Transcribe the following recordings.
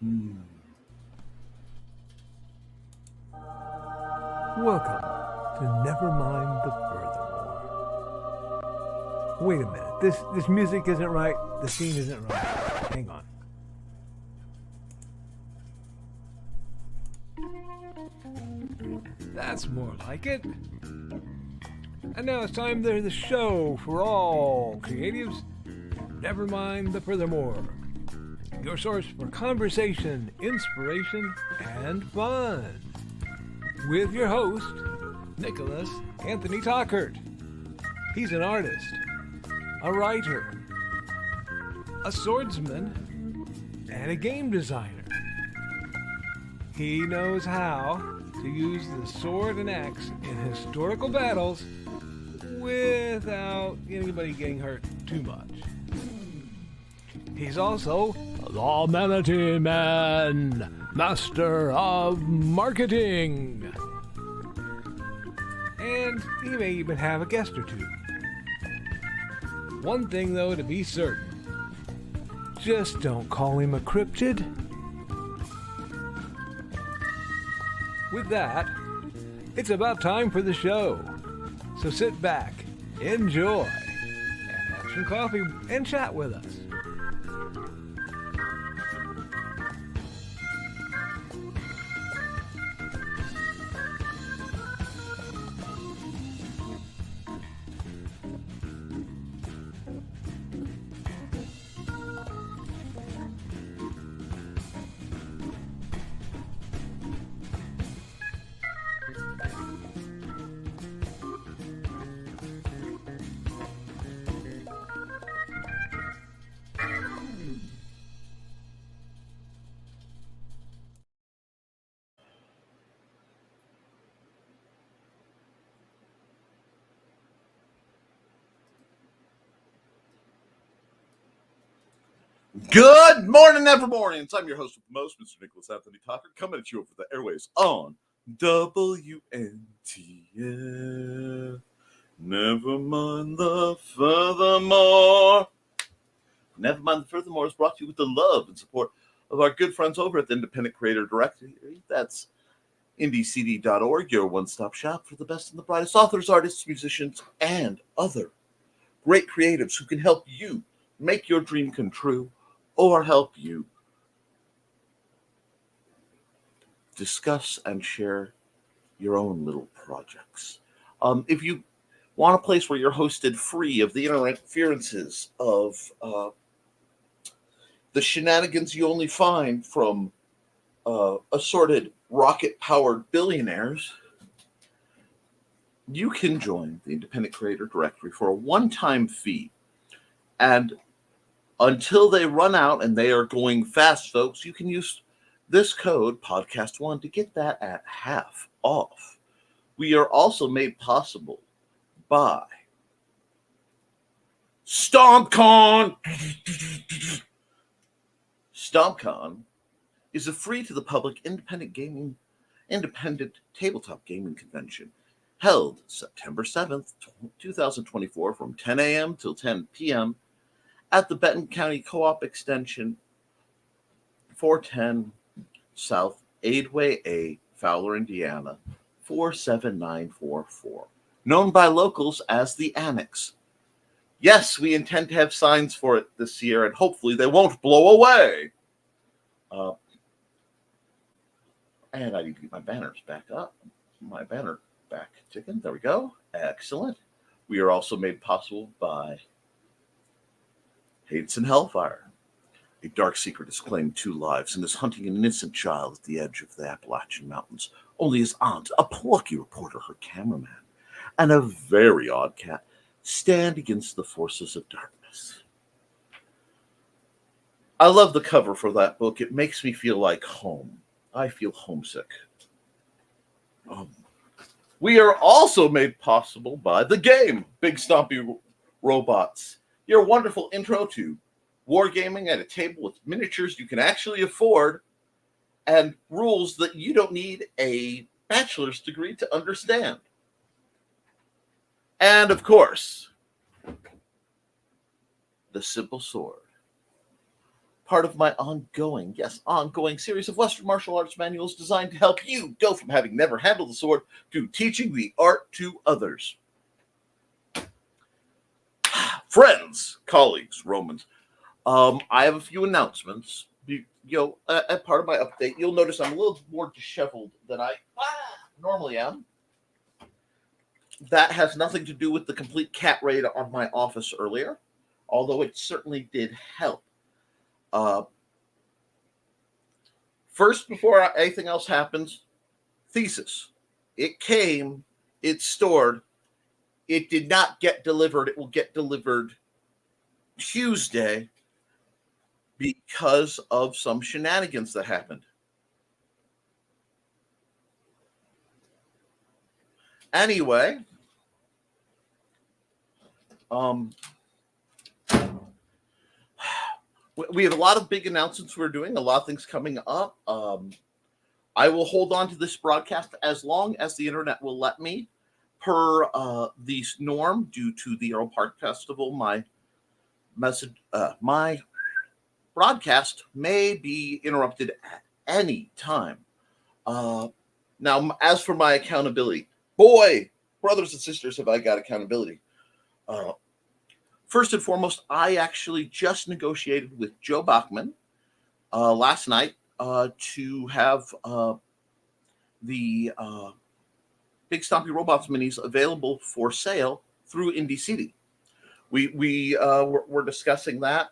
Welcome to Nevermind the Furthermore. Wait a minute, this music isn't right, the scene isn't right. Hang on. That's more like it. And now it's time for the show for all creatives. Nevermind the Furthermore. Your source for conversation, inspiration, and fun. With your host, Nicholas Anthony Tockert. He's an artist, a writer, a swordsman, and a game designer. He knows how to use the sword and axe in historical battles without anybody getting hurt too much. He's also the Manatee Man, master of marketing. And he may even have a guest or two. One thing, though, to be certain. Just don't call him a cryptid. With that, it's about time for the show. So sit back, enjoy, and have some coffee and chat with us. Good morning, Nevermornings. I'm your host with the most, Mr. Nicholas Anthony Tockert, coming at you over the airways on WNTF. Never mind the furthermore. Never mind the furthermore is brought to you with the love and support of our good friends over at the Independent Creator Directory. That's indiecd.org, your one-stop shop for the best and the brightest authors, artists, musicians, and other great creatives who can help you make your dream come true or help you discuss and share your own little projects. If you want a place where you're hosted free of the interferences of the shenanigans you only find from assorted rocket-powered billionaires, you can join the Independent Creator Directory for a one-time fee. And until they run out, and they are going fast, folks, you can use this code, podcast1, to get that at half off. We are also made possible by StompCon. StompCon is a free-to-the-public independent tabletop gaming convention held September 7th, 2024 from 10 a.m. till 10 p.m. at the Benton County Co-op Extension, 410 South Aidway A, Fowler, Indiana, 47944, known by locals as the Annex. Yes, we intend to have signs for it this year, and hopefully they won't blow away. And I need to get my banners back up. My banner back ticking. There we go. Excellent. We are also made possible by Hades and Hellfire. A dark secret has claimed 2 lives and is hunting an innocent child at the edge of the Appalachian Mountains. Only his aunt, a plucky reporter, her cameraman, and a very odd cat stand against the forces of darkness. I love the cover for that book. It makes me feel like home. I feel homesick. We are also made possible by the game, Big Stompy Robots. Your wonderful intro to wargaming at a table with miniatures you can actually afford and rules that you don't need a bachelor's degree to understand. And, of course, the simple sword. part of my ongoing series of Western martial arts manuals designed to help you go from having never handled the sword to teaching the art to others. Friends, colleagues, Romans, I have a few announcements. As part of my update, you'll notice I'm a little more disheveled than I normally am. That has nothing to do with the complete cat raid on my office earlier, although it certainly did help. First, before anything else happens, thesis. It came, it's stored, it did not get delivered. It will get delivered Tuesday because of some shenanigans that happened. Anyway, we have a lot of big announcements we're doing, a lot of things coming up. I will hold on to this broadcast as long as the internet will let me. Per the norm, due to the Earl Park Festival, my broadcast may be interrupted at any time. Now, as for my accountability, boy, brothers and sisters, have I got accountability. First and foremost, I actually just negotiated with Joe Bachman last night to have the Big Stompy Robots minis available for sale through Indie City. We're discussing that,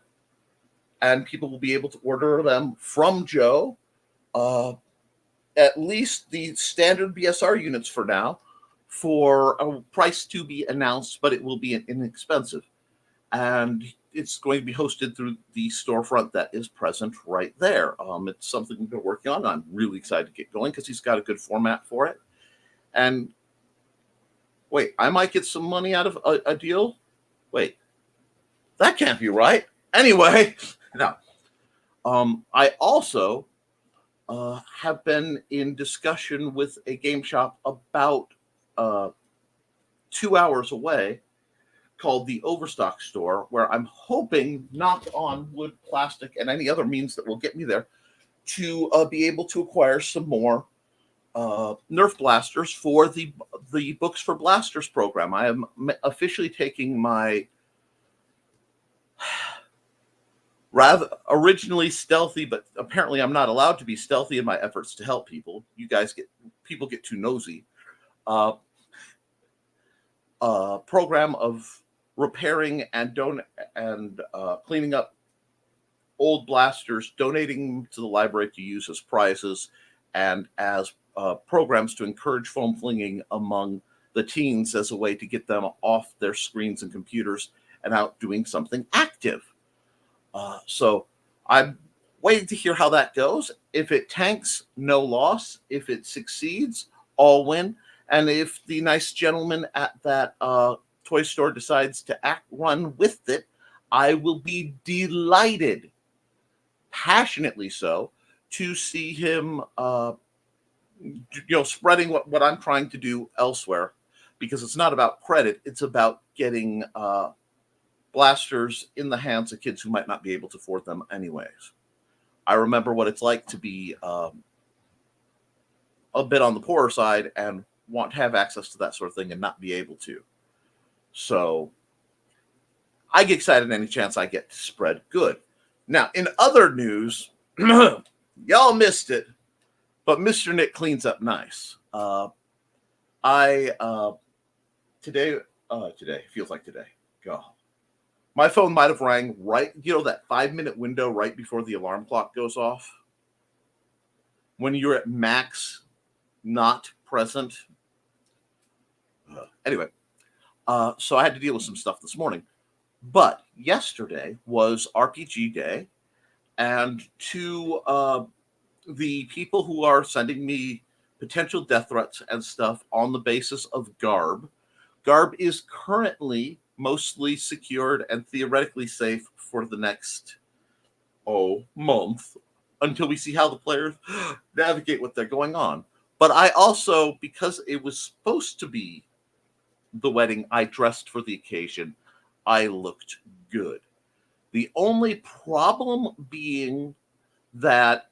and people will be able to order them from Joe. At least the standard BSR units for now, for a price to be announced, but it will be inexpensive. And it's going to be hosted through the storefront that is present right there. It's something we've been working on. I'm really excited to get going because he's got a good format for it. And wait, I might get some money out of a deal. Wait, that can't be right. Anyway, no. I also have been in discussion with a game shop about 2 hours away called the Overstock Store, where I'm hoping, knock on wood, plastic, and any other means that will get me there, to be able to acquire some more Nerf blasters for the Books for Blasters program. I am officially taking my rather originally stealthy, but apparently I'm not allowed to be stealthy in my efforts to help people. People get too nosy. Program of repairing and cleaning up old blasters, donating them to the library to use as prizes and as programs to encourage foam flinging among the teens as a way to get them off their screens and computers and out doing something active. So I'm waiting to hear how that goes. If it tanks, no loss. If it succeeds, all win. And if the nice gentleman at that toy store decides to run with it, I will be delighted, passionately so, to see him spreading what I'm trying to do elsewhere, because it's not about credit. It's about getting blasters in the hands of kids who might not be able to afford them anyways. I remember what it's like to be a bit on the poorer side and want to have access to that sort of thing and not be able to. So I get excited any chance I get to spread good. Now, in other news, y'all missed it, but Mr. Nick cleans up nice. Today feels like today. God. My phone might have rang right, that 5-minute window right before the alarm clock goes off. When you're at max, not present. Anyway, so I had to deal with some stuff this morning. But yesterday was RPG Day, and to the people who are sending me potential death threats and stuff on the basis of Garb is currently mostly secured and theoretically safe for the next month until we see how the players navigate what they're going on. But I also, because it was supposed to be the wedding, I dressed for the occasion. I looked good. The only problem being that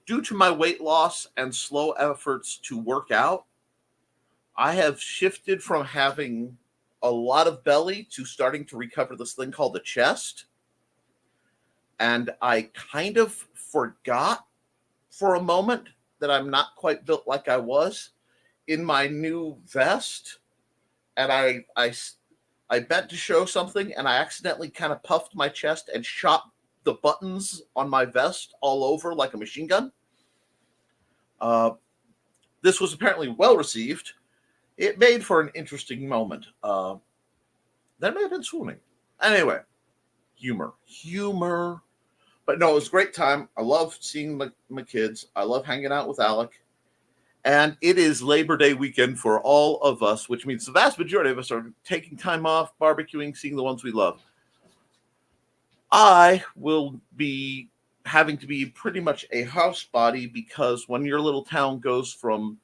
due to my weight loss and slow efforts to work out, I have shifted from having a lot of belly to starting to recover this thing called the chest. And I kind of forgot for a moment that I'm not quite built like I was in my new vest. And I bent to show something, and I accidentally kind of puffed my chest and shot the buttons on my vest all over like a machine gun. This was apparently well received. It made for an interesting moment. That may have been swooning. Anyway, humor. But no, it was a great time. I love seeing my kids. I love hanging out with Alec. And it is Labor Day weekend for all of us, which means the vast majority of us are taking time off, barbecuing, seeing the ones we love. I will be having to be pretty much a house body because when your little town goes from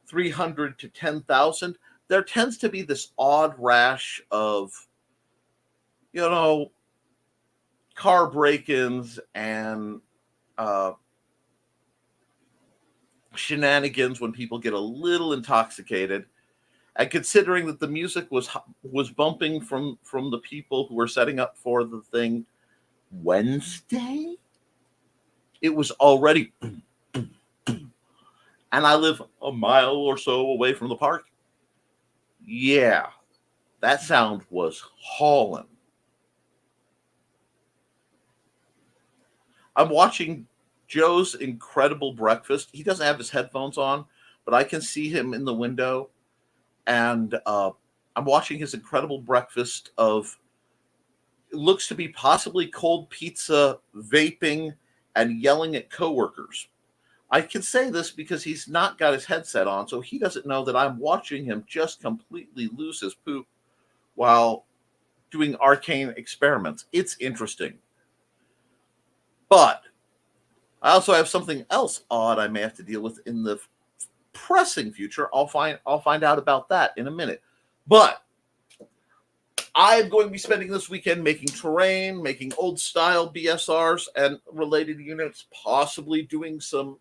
300 to 10,000, there tends to be this odd rash of, car break-ins and shenanigans when people get a little intoxicated. And considering that the music was bumping from the people who were setting up for the thing Wednesday, it was already boom, boom, boom. And I live a mile or so away from the park. Yeah, that sound was hauling. I'm watching Joe's incredible breakfast. He doesn't have his headphones on, but I can see him in the window. And I'm watching his incredible breakfast of, it looks to be possibly cold pizza, vaping, and yelling at coworkers. I can say this because he's not got his headset on, so he doesn't know that I'm watching him just completely lose his poop while doing arcane experiments. It's interesting. But I also have something else odd I may have to deal with in the pressing future. I'll find out about that in a minute. But I'm going to be spending this weekend making terrain, making old style BSRs and related units, possibly doing some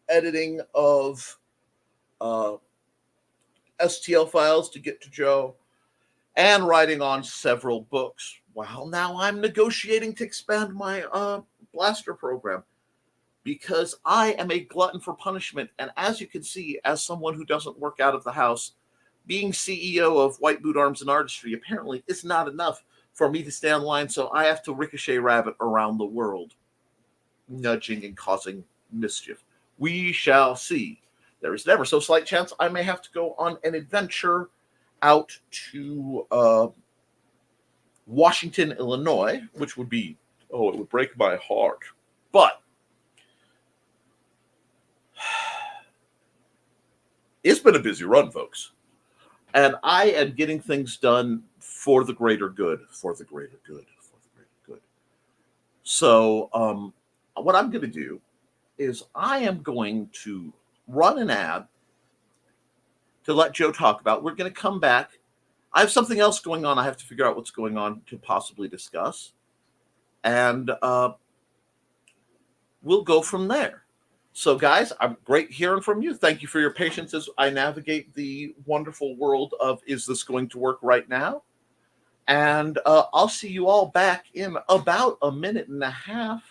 editing of STL files to get to Joe, and writing on several books. Well, now I'm negotiating to expand my blaster program because I am a glutton for punishment. And as you can see, as someone who doesn't work out of the house, being CEO of White Boot Arms and Artistry apparently is not enough for me to stay online. So I have to ricochet rabbit around the world, nudging and causing mischief. We shall see. There is never so slight chance I may have to go on an adventure out to Washington, Illinois, which would be, it would break my heart. But it's been a busy run, folks. And I am getting things done for the greater good, So what I'm going to do is I am going to run an ad to let Joe talk about. We're going to come back. I have something else going on. I have to figure out what's going on to possibly discuss. And we'll go from there. So, guys, I'm great hearing from you. Thank you for your patience as I navigate the wonderful world of, is this going to work right now? And I'll see you all back in about a minute and a half.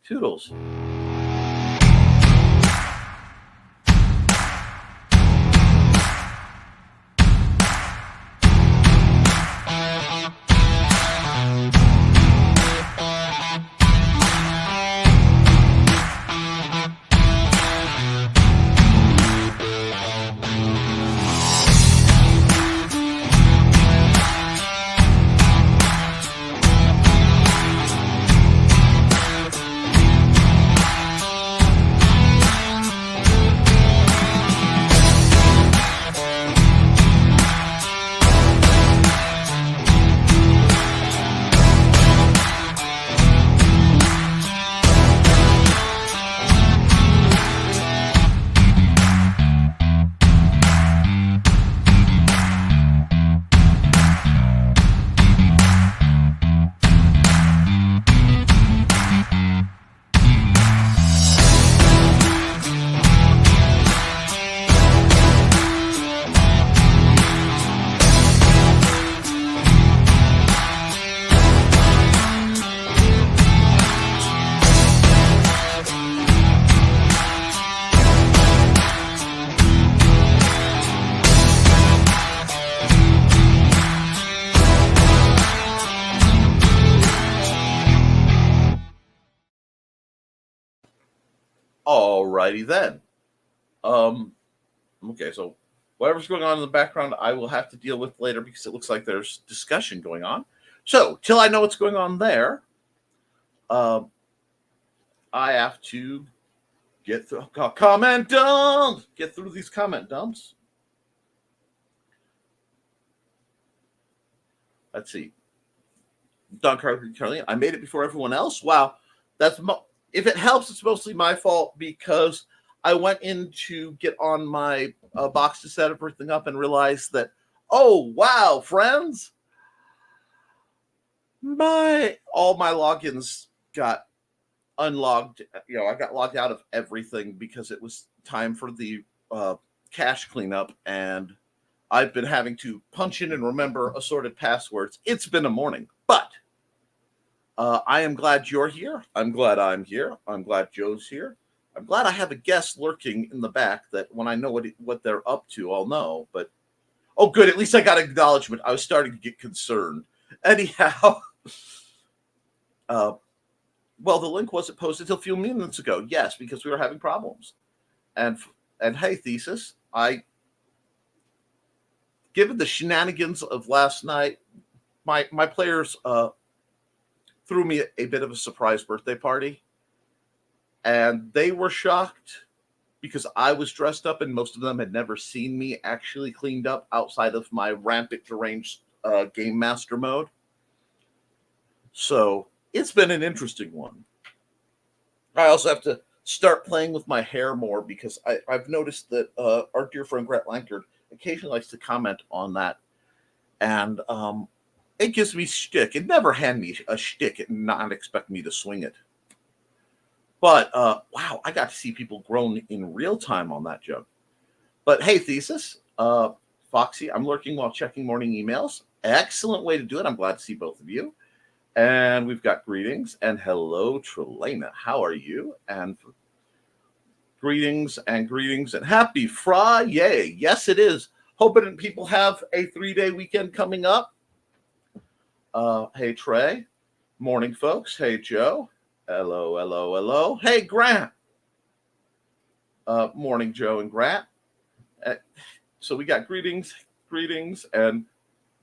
Toodles. Alrighty then. Okay, so whatever's going on in the background, I will have to deal with later because it looks like there's discussion going on. So, till I know what's going on there, I have to get through comment dumps. Get through these comment dumps. Let's see. Don Carly, I made it before everyone else. Wow, if it helps, it's mostly my fault because I went in to get on my box to set everything up and realized that, oh wow, friends, all my logins got unlogged. I got logged out of everything because it was time for the cache cleanup, and I've been having to punch in and remember assorted passwords. It's been a morning, but I am glad you're here. I'm glad I'm here. I'm glad Joe's here. I'm glad I have a guest lurking in the back that when I know what they're up to, I'll know. But, oh, good. At least I got acknowledgement. I was starting to get concerned. Anyhow, well, the link wasn't posted until a few minutes ago. Yes, because we were having problems. And hey, Thesis, given the shenanigans of last night, my players threw me a bit of a surprise birthday party. And they were shocked because I was dressed up and most of them had never seen me actually cleaned up outside of my rampant deranged game master mode. So it's been an interesting one. I also have to start playing with my hair more because I've noticed that our dear friend Brett Lankard occasionally likes to comment on that. And it gives me shtick. It never hand me a shtick and not expect me to swing it. But, wow, I got to see people grown in real time on that joke. But, hey, Thesis, Foxy, I'm lurking while checking morning emails. Excellent way to do it. I'm glad to see both of you. And we've got greetings. And hello, Trelena. How are you? And greetings and happy Friday. Yes, it is. Hoping people have a 3-day weekend coming up. Hey, Trey. Morning, folks. Hey, Joe. Hello. Hey, Grant. Morning, Joe and Grant. So we got greetings, and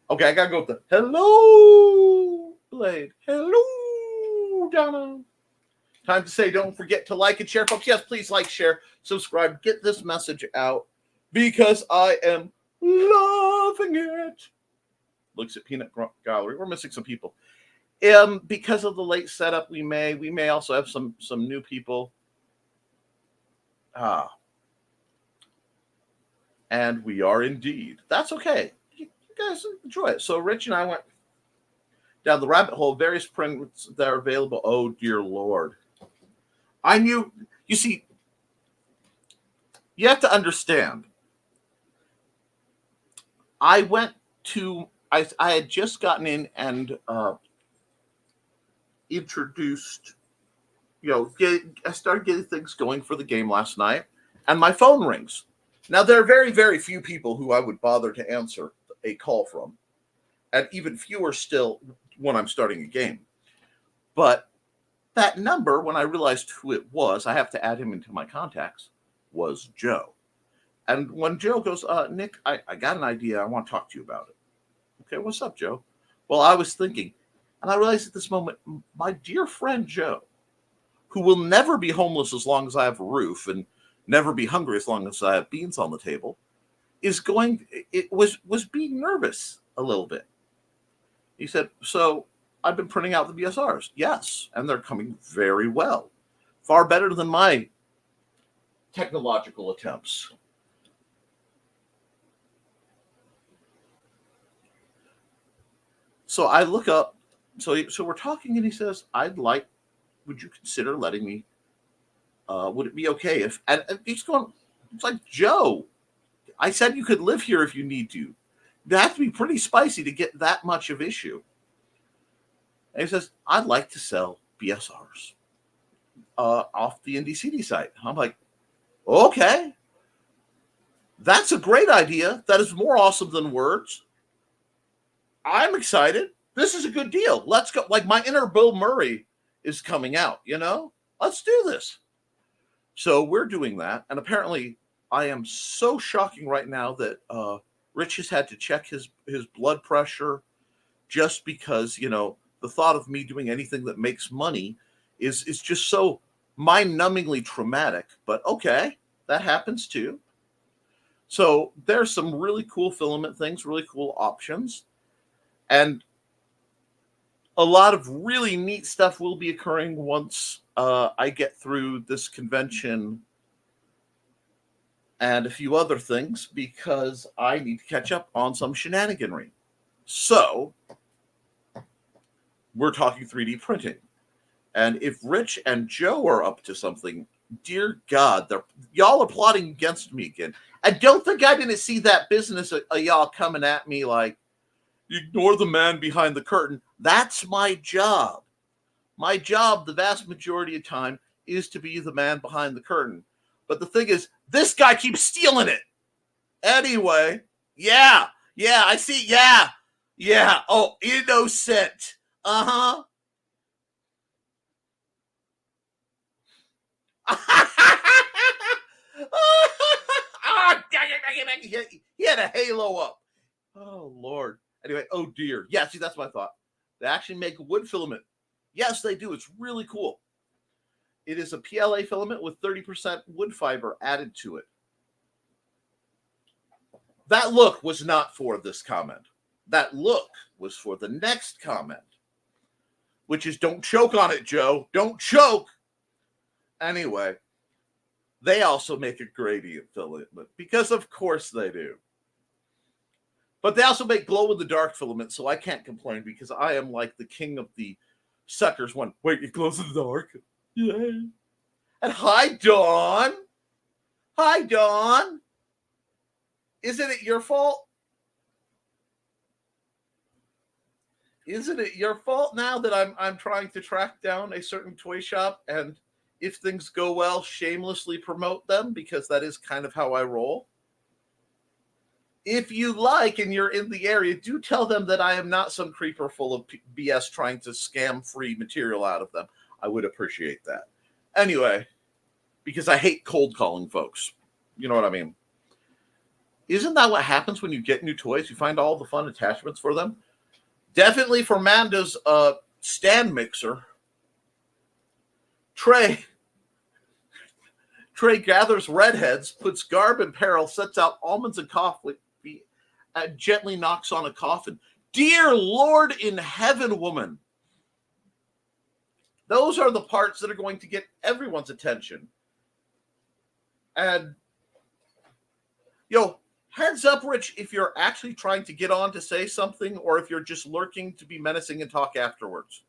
okay, I gotta go with the hello, Blade. Hello, Donna. Time to say, don't forget to like and share, folks. Yes, please like, share, subscribe, get this message out because I am loving it. Looks at Peanut Gallery. We're missing some people. Because of the late setup, we may also have some new people. And we are indeed. That's okay. You guys enjoy it. So Rich and I went down the rabbit hole, various prints that are available. Oh, dear Lord. I knew, you see, you have to understand. I had just gotten in and introduced, I started getting things going for the game last night, and my phone rings. Now, there are very, very few people who I would bother to answer a call from, and even fewer still when I'm starting a game. But that number, when I realized who it was, I have to add him into my contacts, was Joe. And when Joe goes, Nick, I got an idea. I want to talk to you about it. Okay, what's up, Joe? Well, I was thinking, and I realized at this moment, my dear friend Joe, who will never be homeless as long as I have a roof and never be hungry as long as I have beans on the table, was being nervous a little bit. He said, so I've been printing out the BSRs. Yes, and they're coming very well. Far better than my technological attempts. So I look up, so we're talking, and he says, would you consider letting me, would it be okay if, and he's going, it's like, Joe, I said you could live here if you need to. It has to be pretty spicy to get that much of issue. And he says, I'd like to sell BSRs off the NDCD site. I'm like, okay, that's a great idea. That is more awesome than words. I'm excited. This is a good deal. Let's go. Like, my inner Bill Murray is coming out, Let's do this. So we're doing that. And apparently I am so shocking right now that Rich has had to check his blood pressure just because, the thought of me doing anything that makes money is just so mind-numbingly traumatic. But okay, that happens too. So there's some really cool filament things, really cool options. And a lot of really neat stuff will be occurring once I get through this convention and a few other things, because I need to catch up on some shenaniganry. So we're talking 3D printing. And if Rich and Joe are up to something, dear God, y'all are plotting against me again. I don't think I didn't see that business of y'all coming at me like, ignore the man behind the curtain. That's my job. My job, the vast majority of time, is to be the man behind the curtain. But the thing is, this guy keeps stealing it. Anyway, yeah, I see, yeah. Oh, innocent. Uh-huh. Oh, he had a halo up. Oh, Lord. Anyway, oh, dear. Yeah, see, that's my thought. They actually make wood filament. Yes, they do. It's really cool. It is a PLA filament with 30% wood fiber added to it. That look was not for this comment. That look was for the next comment, which is, don't choke on it, Joe. Don't choke. Anyway, they also make a gradient filament, because of course they do. But they also make glow-in-the-dark filament, so I can't complain, because I am like the king of the suckers one. Wait, it glows in the dark? Yay. And hi, Dawn. Hi, Dawn. Isn't it your fault? Isn't it your fault now that I'm trying to track down a certain toy shop, and if things go well, shamelessly promote them, because that is kind of how I roll? If you like and you're in the area, do tell them that I am not some creeper full of BS trying to scam free material out of them. I would appreciate that. Anyway, because I hate cold calling folks. You know what I mean? Isn't that what happens when you get new toys? You find all the fun attachments for them? Definitely for Manda's stand mixer. Trey gathers redheads, puts garb in peril, sets out almonds and coffee, and gently knocks on a coffin. Dear Lord in heaven, woman. Those are the parts that are going to get everyone's attention. And, heads up, Rich, if you're actually trying to get on to say something, or if you're just lurking to be menacing and talk afterwards.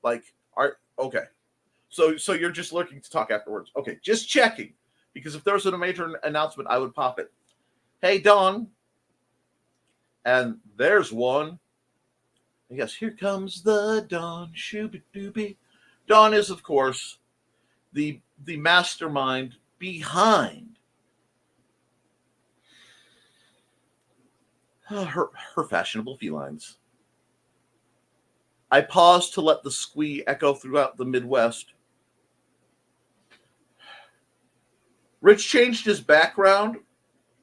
Okay. So you're just lurking to talk afterwards. Okay, just checking. Because if there was a major announcement, I would pop it. Hey, Dawn. And there's one. Yes, here comes the Dawn. Shooby-dooby. Dawn is, of course, the mastermind behind her fashionable felines. I paused to let the squee echo throughout the Midwest. Rich changed his background,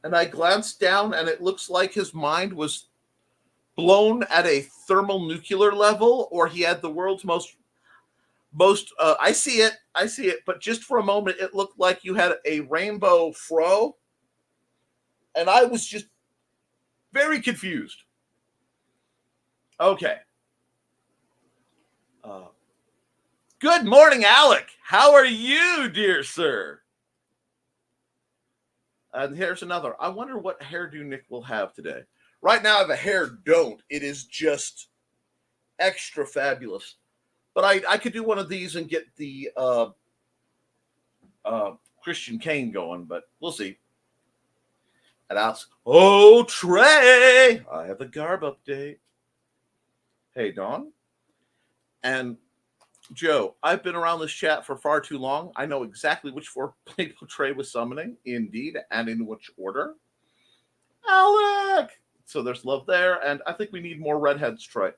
and I glanced down, and it looks like his mind was blown at a thermonuclear level, or he had the world's most I see it, but just for a moment, it looked like you had a rainbow fro, and I was just very confused. Okay. Good morning, Alec. How are you, dear sir? And here's another. I wonder what hairdo Nick will have today. Right now, I have a hair don't. It is just extra fabulous. But I could do one of these and get the Christian Kane going, but we'll see. And oh, Trey! I have a garb update. Hey, Dawn. And Joe, I've been around this chat for far too long. I know exactly which 4 people Trey was summoning, indeed, and in which order. Alec! So there's love there, and I think we need more redheads, Trey.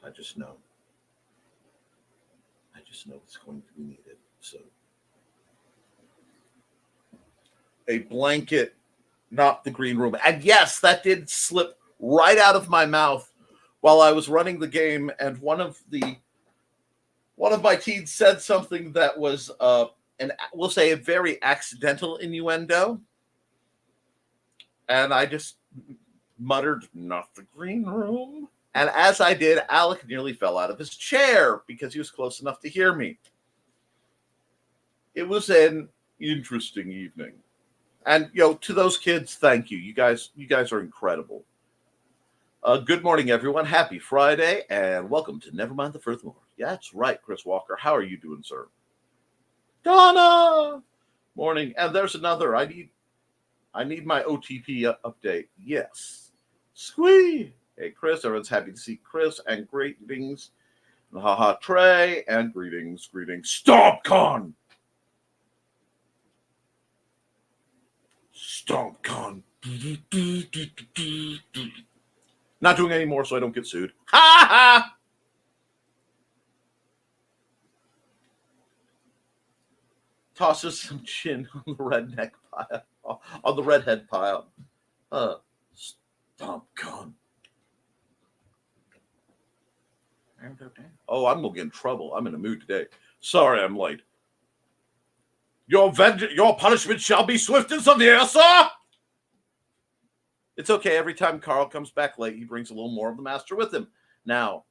I just know. I just know it's going to be needed. So, a blanket, not the green room. And yes, that did slip right out of my mouth while I was running the game. And one of my teens said something that was, we'll say, a very accidental innuendo. And I just muttered, "Not the green room." And as I did, Alec nearly fell out of his chair because he was close enough to hear me. It was an interesting evening. And, to those kids, thank you. You guys are incredible. Good morning, everyone. Happy Friday, and welcome to Nevermind the Furthermore. Yeah, that's right, Chris Walker. How are you doing, sir? Donna! Morning. And there's another. I need my OTP update. Yes. Squee! Hey, Chris. Everyone's happy to see Chris, and greetings. Haha, Trey, and greetings. StompCon! StompCon. Not doing any more so I don't get sued. Ha ha! Tosses some chin on the redneck pile. On the redhead pile. StompCon. Oh, I'm going to get in trouble. I'm in a mood today. Sorry I'm late. Your punishment shall be swift and severe, sir! It's okay. Every time Carl comes back late, he brings a little more of the master with him. Now,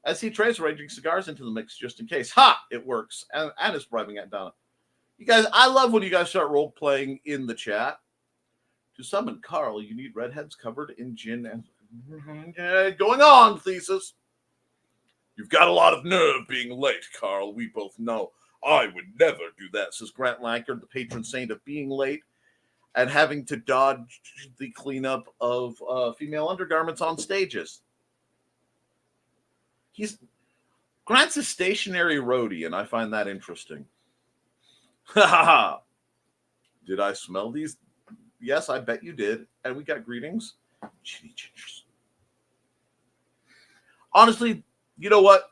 as he tries arranging cigars into the mix just in case. Ha! It works. And it's bribing at Donna. You guys, I love when you guys start role-playing in the chat. To summon Carl, you need redheads covered in gin and... Going on, Thesis. You've got a lot of nerve being late, Carl. We both know. I would never do that, says Grant Lankard, the patron saint of being late and having to dodge the cleanup of female undergarments on stages. Grant's a stationary roadie, and I find that interesting. Ha ha ha! Did I smell these? Yes, I bet you did. And we got greetings. Ginny Gingers. Honestly, you know what?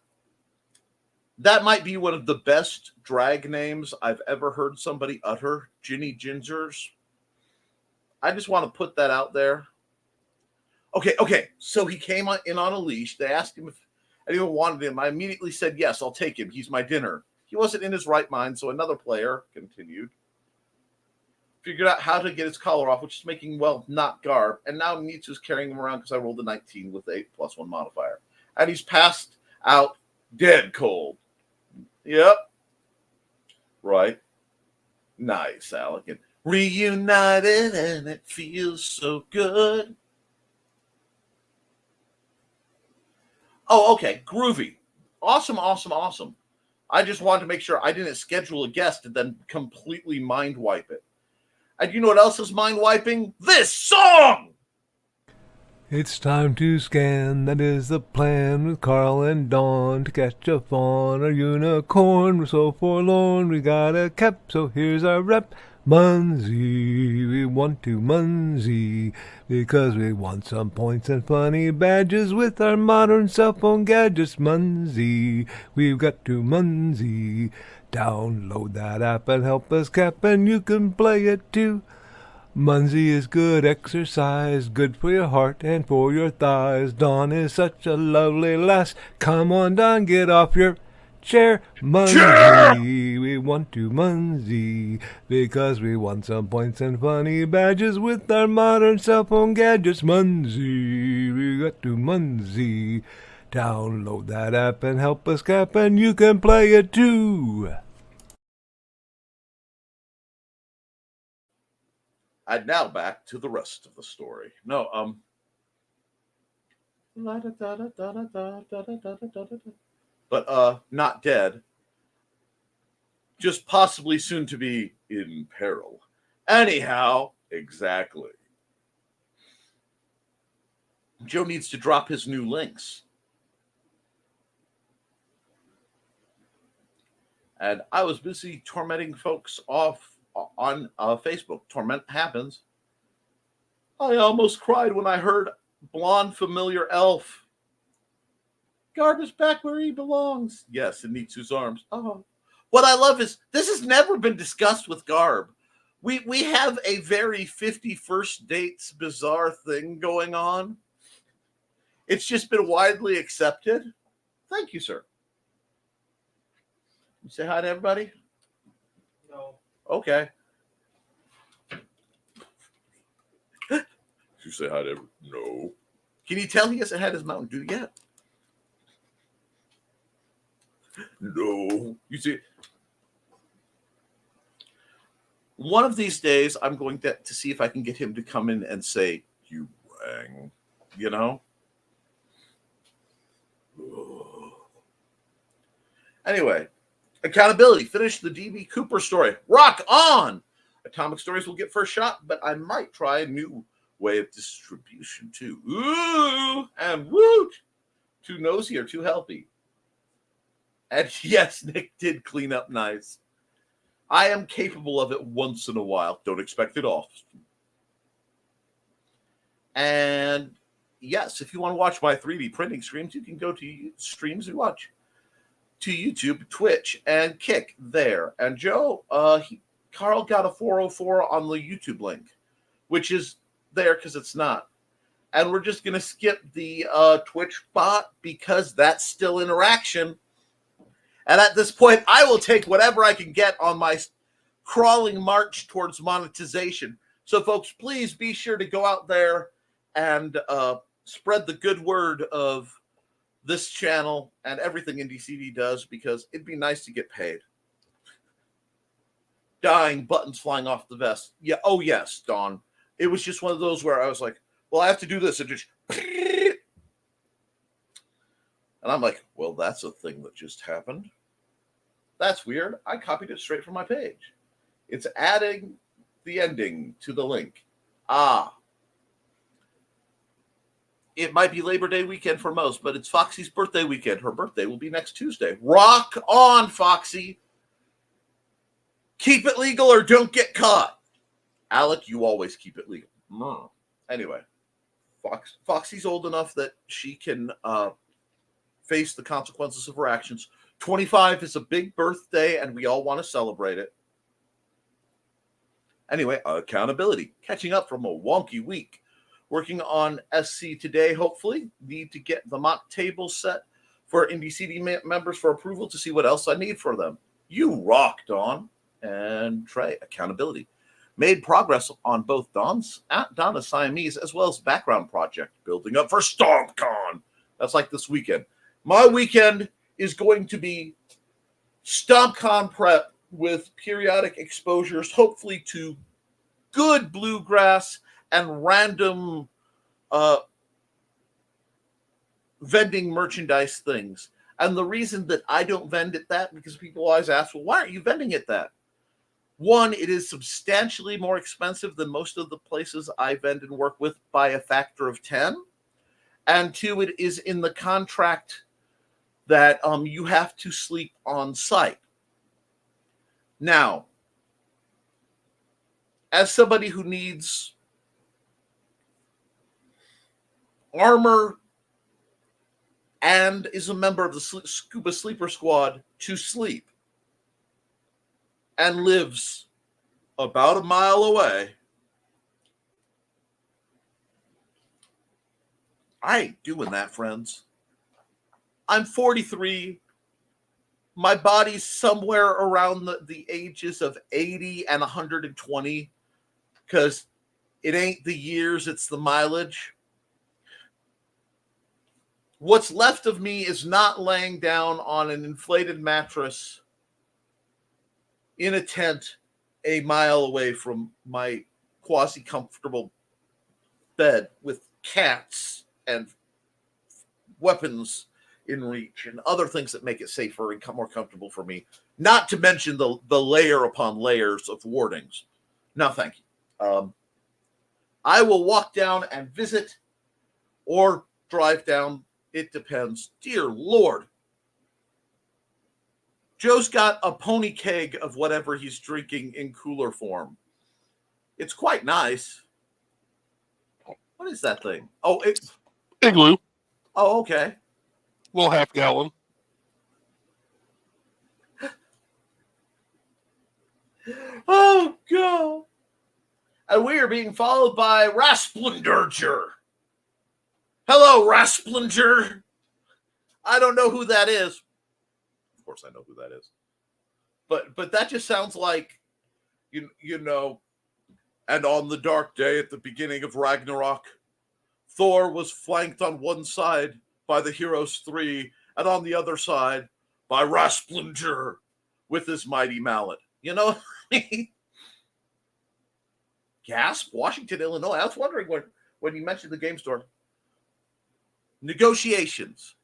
That might be one of the best drag names I've ever heard somebody utter. Ginny Gingers. I just want to put that out there. Okay. So he came in on a leash. They asked him if anyone wanted him. I immediately said, yes, I'll take him. He's my dinner. He wasn't in his right mind, so another player continued. Figured out how to get his collar off, which is making, not garb. And now Nietzsche's carrying him around because I rolled a 19 with a +1 modifier. And he's passed out dead cold. Yep. Right. Nice, Alec. And reunited, and it feels so good. Oh, okay. Groovy. Awesome. I just wanted to make sure I didn't schedule a guest and then completely mind wipe it. And you know what else is mind wiping? This song! It's time to scan, that is the plan, with Carl and Dawn to catch a fawn or unicorn. We're so forlorn, we got a cap, so here's our rep. Munsey, we want to Munsey, because we want some points and funny badges with our modern cell phone gadgets. Munsey, we've got to Munsey. Download that app and help us cap, and you can play it too. Munsey is good exercise, good for your heart and for your thighs. Dawn is such a lovely lass. Come on, Dawn, get off your chair. Munsey, we want to Munsey, because we want some points and funny badges with our modern cell phone gadgets. Munsey, we got to Munsey. Download that app and help us cap, and you can play it too. And now back to the rest of the story. But not dead. Just possibly soon to be in peril. Anyhow, exactly. Joe needs to drop his new links. And I was busy tormenting folks off on Facebook. Torment happens. I almost cried when I heard Blonde Familiar Elf Garb is back where he belongs. Yes, in Nitsu's arms. Oh. What I love is this has never been discussed with Garb. We have a very 51st Dates bizarre thing going on. It's just been widely accepted. Thank you, sir. You say hi to everybody? No. Okay. You say hi to everybody? No. Can you tell he hasn't had his Mountain Dew yet? No. You see, one of these days, I'm going to see if I can get him to come in and say, you rang, you know? Anyway, accountability. Finish the D.B. Cooper story. Rock on! Atomic Stories will get first shot, but I might try a new way of distribution too. Ooh! And woot! Too nosy or too healthy. And yes, Nick did clean up nice. I am capable of it once in a while. Don't expect it often. And yes, if you want to watch my 3D printing streams, you can go to streams and watch to YouTube, Twitch, and Kick there. And Joe, Carl got a 404 on the YouTube link, which is there because it's not. And we're just going to skip the Twitch bot because that's still interaction. And at this point, I will take whatever I can get on my crawling march towards monetization. So, folks, please be sure to go out there and spread the good word of this channel and everything IndieCD does, because it'd be nice to get paid. Dying, buttons flying off the vest. Yeah, oh, yes, Dawn. It was just one of those where I was like, well, I have to do this. And just... And I'm like, well, that's a thing that just happened. That's weird. I copied it straight from my page. It's adding the ending to the link. It might be Labor Day weekend for most, but it's Foxy's birthday weekend. Her birthday will be next Tuesday. Rock on, Foxy. Keep it legal or don't get caught. Alec, you always keep it legal. Anyway, Foxy's old enough that she can face the consequences of her actions. 25 is a big birthday, and we all want to celebrate it. Anyway, accountability. Catching up from a wonky week. Working on SC today, hopefully. Need to get the mock table set for IndieCD members for approval to see what else I need for them. You rock, Dawn. And Trey, accountability. Made progress on both Donna's Siamese as well as background project. Building up for StompCon. That's like this weekend. My weekend is going to be StompCon prep with periodic exposures, hopefully to good bluegrass and random vending merchandise things. And the reason that I don't vend at that, because people always ask, well, why aren't you vending at that? One, it is substantially more expensive than most of the places I vend and work with by a factor of 10. And two, it is in the contract that you have to sleep on site. Now, as somebody who needs armor and is a member of the Scuba Sleeper Squad to sleep and lives about a mile away, I ain't doing that, friends. I'm 43. My body's somewhere around the ages of 80 and 120 because it ain't the years, it's the mileage. What's left of me is not laying down on an inflated mattress in a tent a mile away from my quasi-comfortable bed with cats and weapons in reach and other things that make it safer and more comfortable for me. Not to mention the layer upon layers of wardings. No, thank you. I will walk down and visit or drive down. It depends. Dear Lord. Joe's got a pony keg of whatever he's drinking in cooler form. It's quite nice. What is that thing? Oh, Igloo. Oh, okay. Little half gallon. Oh, God. And we are being followed by Rasplinger. Hello, Rasplinger. I don't know who that is. Of course I know who that is. But that just sounds like, you know, and on the dark day at the beginning of Ragnarok, Thor was flanked on one side by the Heroes 3 and on the other side by Rasplinger with his mighty mallet. You know what I mean? Gasp, Washington, Illinois. I was wondering when you mentioned the game store. Negotiations.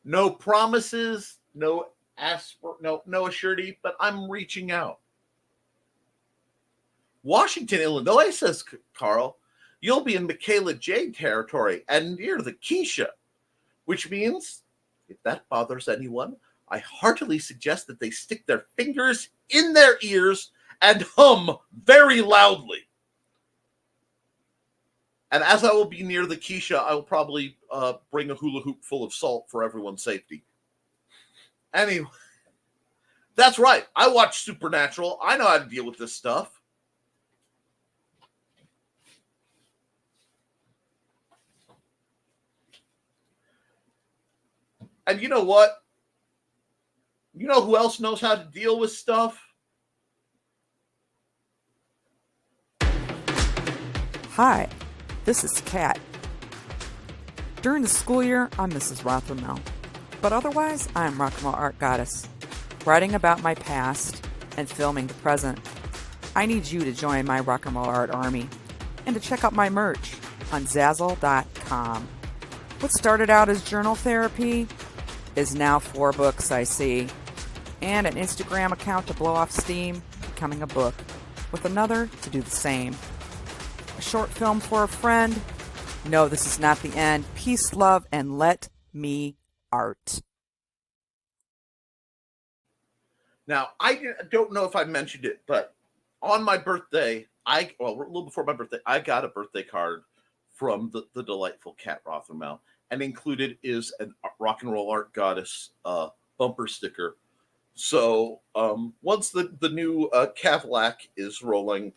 No promises, no assurity, but I'm reaching out. Washington, Illinois, says Carl. You'll be in Michaela Jade territory and near the Keisha, which means, if that bothers anyone, I heartily suggest that they stick their fingers in their ears and hum very loudly. And as I will be near the Keisha, I will probably bring a hula hoop full of salt for everyone's safety. Anyway, that's right. I watch Supernatural. I know how to deal with this stuff. And you know what? You know who else knows how to deal with stuff? Hi, this is Kat. During the school year, I'm Mrs. Rothermel, but otherwise, I'm Rock and Roll Art Goddess, writing about my past and filming the present. I need you to join my Rock and Roll Art army and to check out my merch on Zazzle.com. What started out as journal therapy is now 4 books, I see, and an Instagram account to blow off steam, becoming a book, with another to do the same. A short film for a friend. No, this is not the end. Peace, love, and let me art. Now, I don't know if I mentioned it, but on my birthday, a little before my birthday, I got a birthday card from the delightful Kat Rothermel, and included is a Rock and Roll Art Goddess bumper sticker. So once the new Cadillac is rolling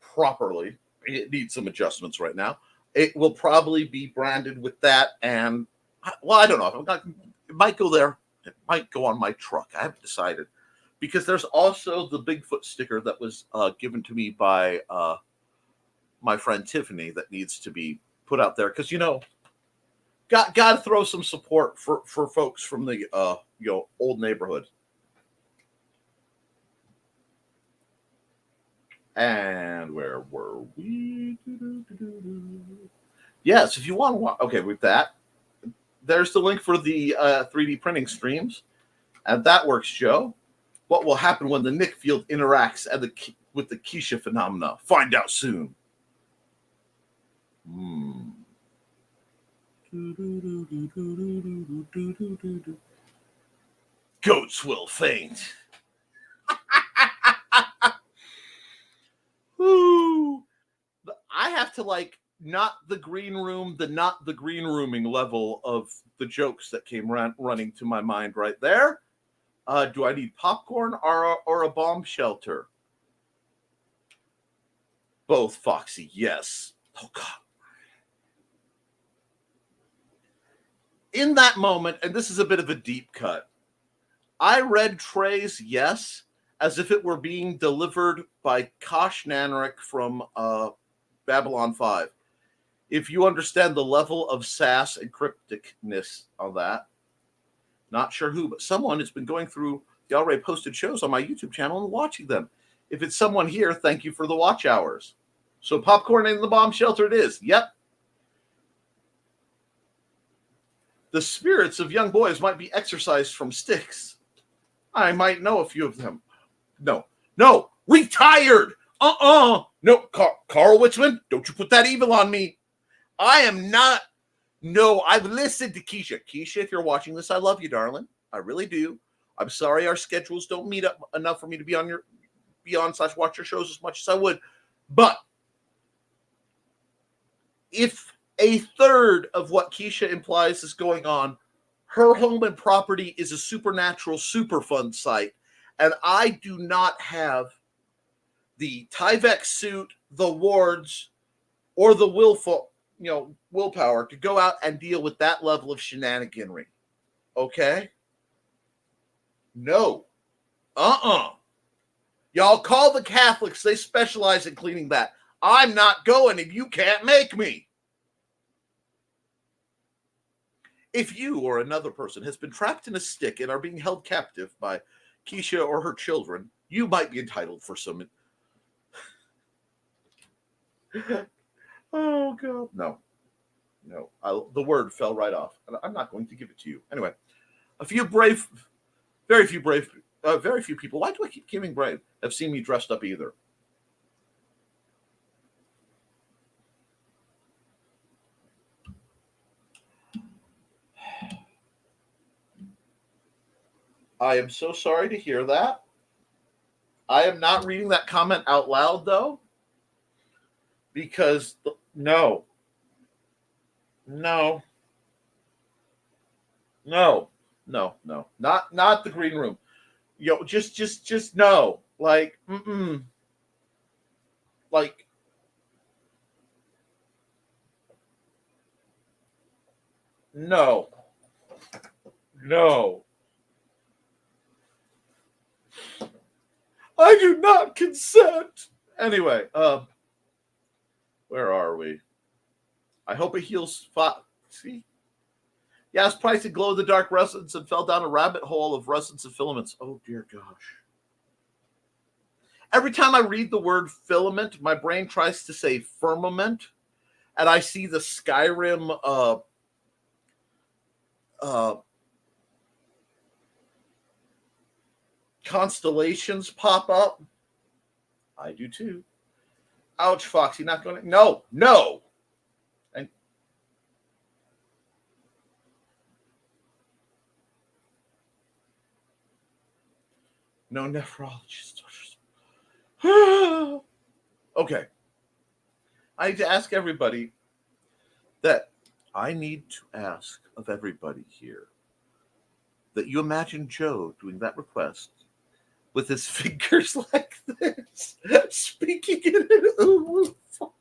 properly, it needs some adjustments right now. It will probably be branded with that, and well, I don't know. It might go there. It might go on my truck. I haven't decided, because there's also the Bigfoot sticker that was given to me by my friend Tiffany that needs to be put out there, because got to throw some support for folks from the old neighborhood. And where were we? Yes, if you want to, okay, with that, there's the link for the 3D printing streams. And that works, Joe. What will happen when the Nick field interacts with the Keisha phenomena? Find out soon. Goats will faint. Woo! I have to not the green rooming level of the jokes that came running to my mind right there. Do I need popcorn or a bomb shelter? Both, Foxy. Yes. Oh God. In that moment, and this is a bit of a deep cut, I read Trey's yes as if it were being delivered by Kosh Nanrik from Babylon 5. If you understand the level of sass and crypticness of that, not sure who, but someone has been going through the already posted shows on my YouTube channel and watching them. If it's someone here, thank you for the watch hours. So popcorn in the bomb shelter it is. Yep. The spirits of young boys might be exorcised from sticks. I might know a few of them. No, retired. No, Carl Witzman, don't you put that evil on me. I am not. No, I've listened to Keisha. Keisha, if you're watching this, I love you, darling. I really do. I'm sorry our schedules don't meet up enough for me to be on/watch your shows as much as I would. But if a third of what Keisha implies is going on, Her home and property is a supernatural Superfund site, and I do not have the Tyvek suit, the wards, or the willpower to go out and deal with that level of shenaniganry. Okay? No. Y'all call the Catholics. They specialize in cleaning that. I'm not going, and you can't make me. If you or another person has been trapped in a stick and are being held captive by Keisha or her children, you might be entitled for some... Oh, God. No. The word fell right off. I'm not going to give it to you. Anyway, very few people, why do I keep giving brave, have seen me dressed up either. I am so sorry to hear that. I am not reading that comment out loud, though, because no. Not the green room. Just no. Like, like, no. I do not consent. Anyway, where are we? I hope it heals. See? Yeah, it's priced in glow-in-the-dark resins and fell down a rabbit hole of resins and filaments. Oh, dear gosh. Every time I read the word filament, my brain tries to say firmament, and I see the Skyrim constellations pop up. I do too. Ouch, Foxy, not going to... No. And no nephrologist. Okay. I need to ask everybody that I need to ask of everybody here that you imagine Joe doing that request with his fingers like this, speaking in an ooh voice.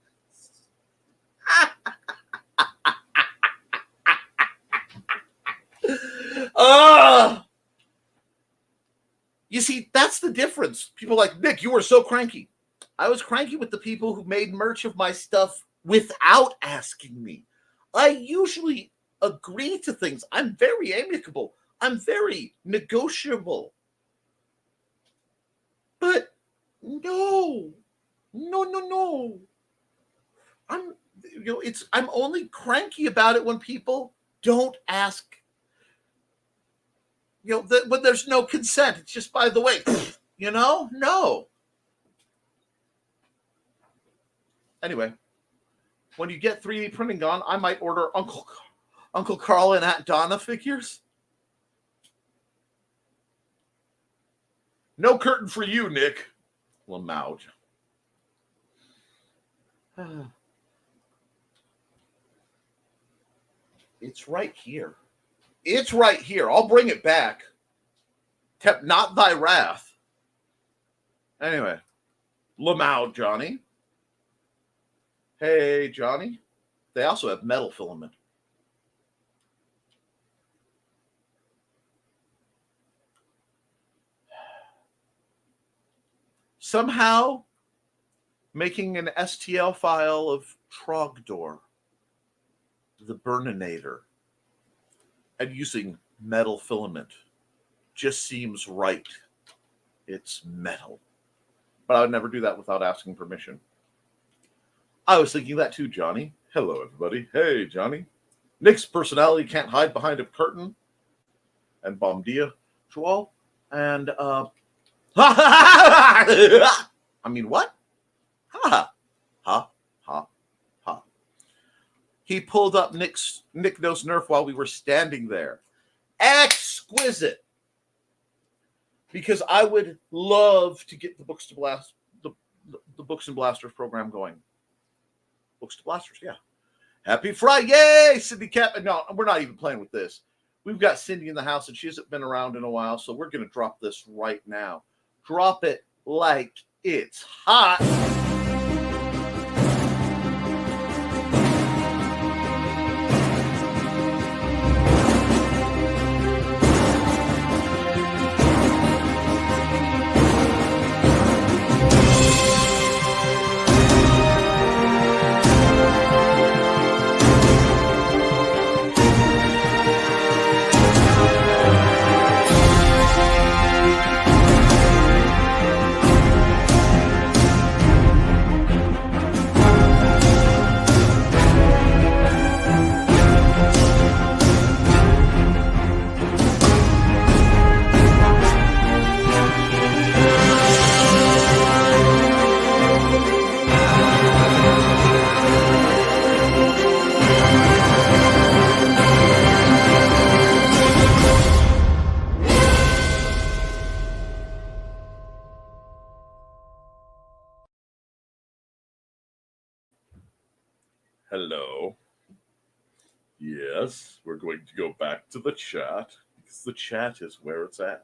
You see, that's the difference. People are like, Nick, you were so cranky. I was cranky with the people who made merch of my stuff without asking me. I usually agree to things. I'm very amicable. I'm very negotiable. But no. I'm only cranky about it when people don't ask. When there's no consent, it's just by the way, no. Anyway, when you get 3D printing gone, I might order Uncle Carl and Aunt Donna figures. No curtain for you, Nick. Lamouge. It's right here. I'll bring it back. Not thy wrath. Anyway. Lamouge, Johnny. Hey, Johnny. They also have metal filament. Somehow making an STL file of Trogdor, the Burninator, and using metal filament just seems right. It's metal. But I would never do that without asking permission. I was thinking that too, Johnny. Hello, everybody. Hey, Johnny. Nick's personality can't hide behind a curtain. And bom dia, Joel. And, I mean, what? Ha. He pulled up Nick Knows Nerf while we were standing there. Exquisite. Because I would love to get the Books to Blast, the Books and Blasters program going. Books to Blasters, yeah. Happy Friday, Sydney Cap. No, we're not even playing with this. We've got Cindy in the house, and she hasn't been around in a while, so we're going to drop this right now. Drop it like it's hot. Hello. Yes, we're going to go back to the chat because the chat is where it's at.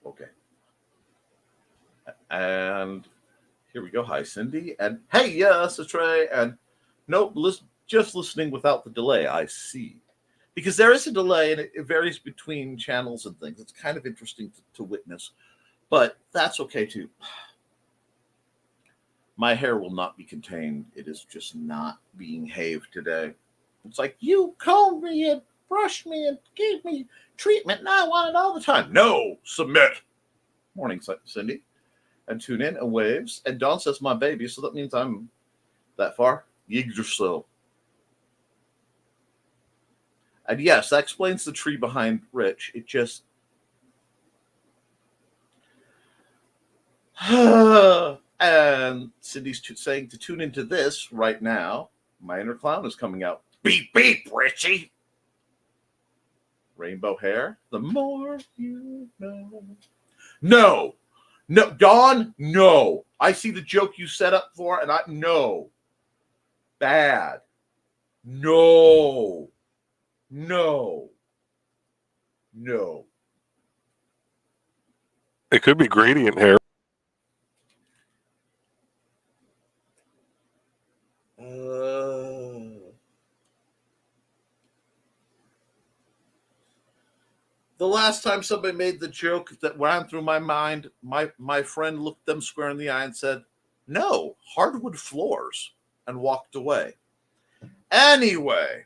Okay. And here we go. Hi, Cindy. And hey, yes, it's Trey. And nope, just listening without the delay. I see. Because there is a delay and it varies between channels and things. It's kind of interesting to witness, but that's okay too. My hair will not be contained. It is just not being haved today. It's like, you combed me and brushed me and gave me treatment, and I want it all the time. No, submit. Morning, Cindy. And tune in and waves. And Dawn says my baby, so that means I'm that far. Yggdrasil. And yes, that explains the tree behind Rich. It just... And Cindy's saying to tune into this right now. My inner clown is coming out. Beep, beep, Richie. Rainbow hair. The more you know. No. No, Dawn, no. I see the joke you set up for, and no. Bad. No. No. No. It could be gradient hair. The last time somebody made the joke that ran through my mind, my friend looked them square in the eye and said, no, hardwood floors, and walked away. Anyway.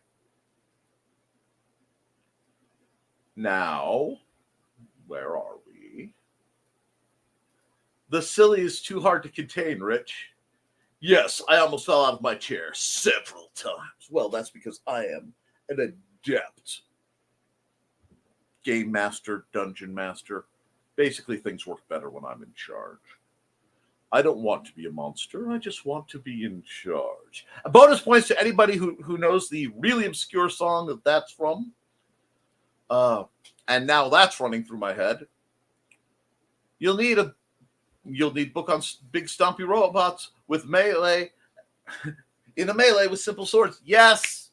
Now, where are we? The silly is too hard to contain, Rich. Yes, I almost fell out of my chair several times. Well, that's because I am an adept game master, dungeon master. Basically, things work better when I'm in charge. I don't want to be a monster. I just want to be in charge. Bonus points to anybody who knows the really obscure song that's from. And now that's running through my head. You'll need book on big stumpy robots with melee in a melee with simple swords. Yes.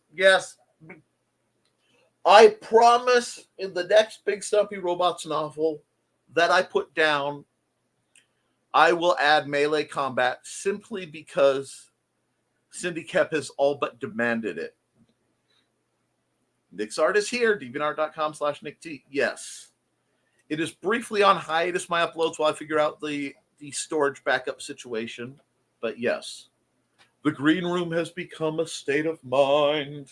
I promise in the next Big Stumpy Robots novel that I put down, I will add melee combat simply because Cindy Koepp has all but demanded it. Nick's art is here, deviantart.com/NickT. Yes. It is briefly on hiatus, my uploads, while I figure out the storage backup situation. But yes, the green room has become a state of mind.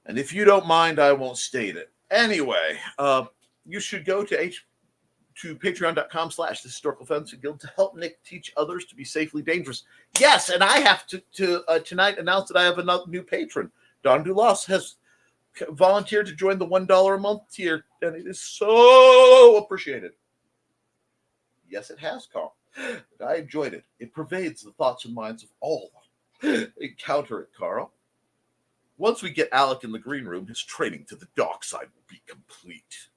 And if you don't mind, I won't state it. Anyway, you should go to patreon.com/historical fantasy guild to help Nick teach others to be safely dangerous. Yes, and I have to tonight announce that I have another new patron. Don Dulas has volunteered to join the $1 a month tier, and it is so appreciated. Yes, it has, Carl. I enjoyed it. It pervades the thoughts and minds of all. Encounter it, Carl. Once we get Alec in the green room, his training to the dark side will be complete.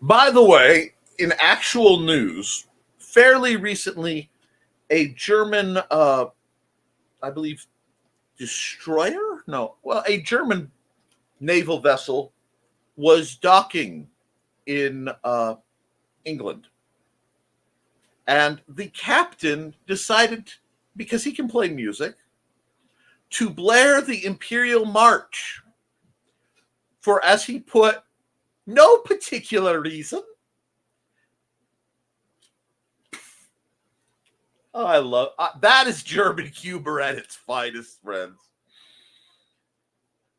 By the way, in actual news, fairly recently, a German, I believe, destroyer? No, well, a German naval vessel was docking in England. And the captain decided, because he can play music, to blare the Imperial March for, as he put, no particular reason. Oh, I love that is German humor at its finest, friends.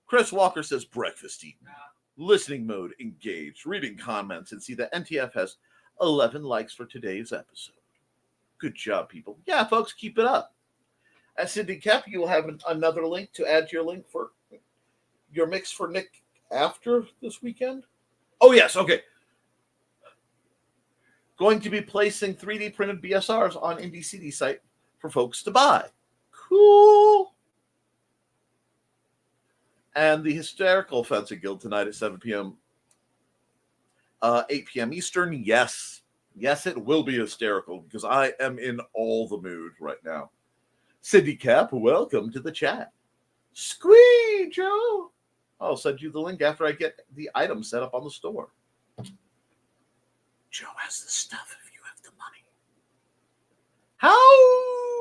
Chris Walker says breakfast eaten, listening mode engaged, reading comments, and see that NTF has 11 likes for today's episode. Good job, people. Yeah, folks, keep it up. At Cindy Koepp, you will have another link to add to your link for your mix for Nick after this weekend. Oh, yes. Okay. Going to be placing 3D printed BSRs on Indie CD site for folks to buy. Cool. And the Hysterical Fencing Guild tonight at 7 p.m. 8 p.m. Eastern. Yes. Yes, it will be hysterical because I am in all the mood right now. Cindy Koepp, welcome to the chat. Squee, Joe. I'll send you the link after I get the item set up on the store. Joe has the stuff if you have the money.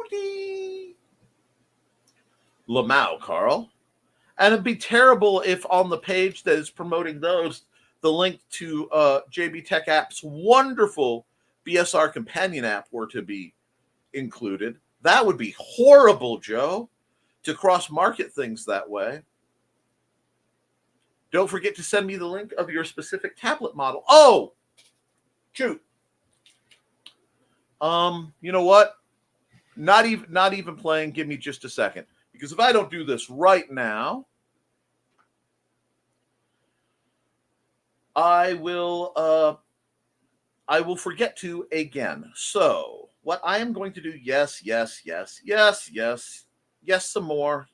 Howdy. Lamau, Carl. And it'd be terrible if on the page that is promoting those, the link to JB Tech App's wonderful BSR companion app were to be included. That would be horrible, Joe, to cross-market things that way. Don't forget to send me the link of your specific tablet model. Oh, shoot. You know what? Not even playing. Give me just a second. Because if I don't do this right now, I will forget to again. So what I am going to do, yes, some more.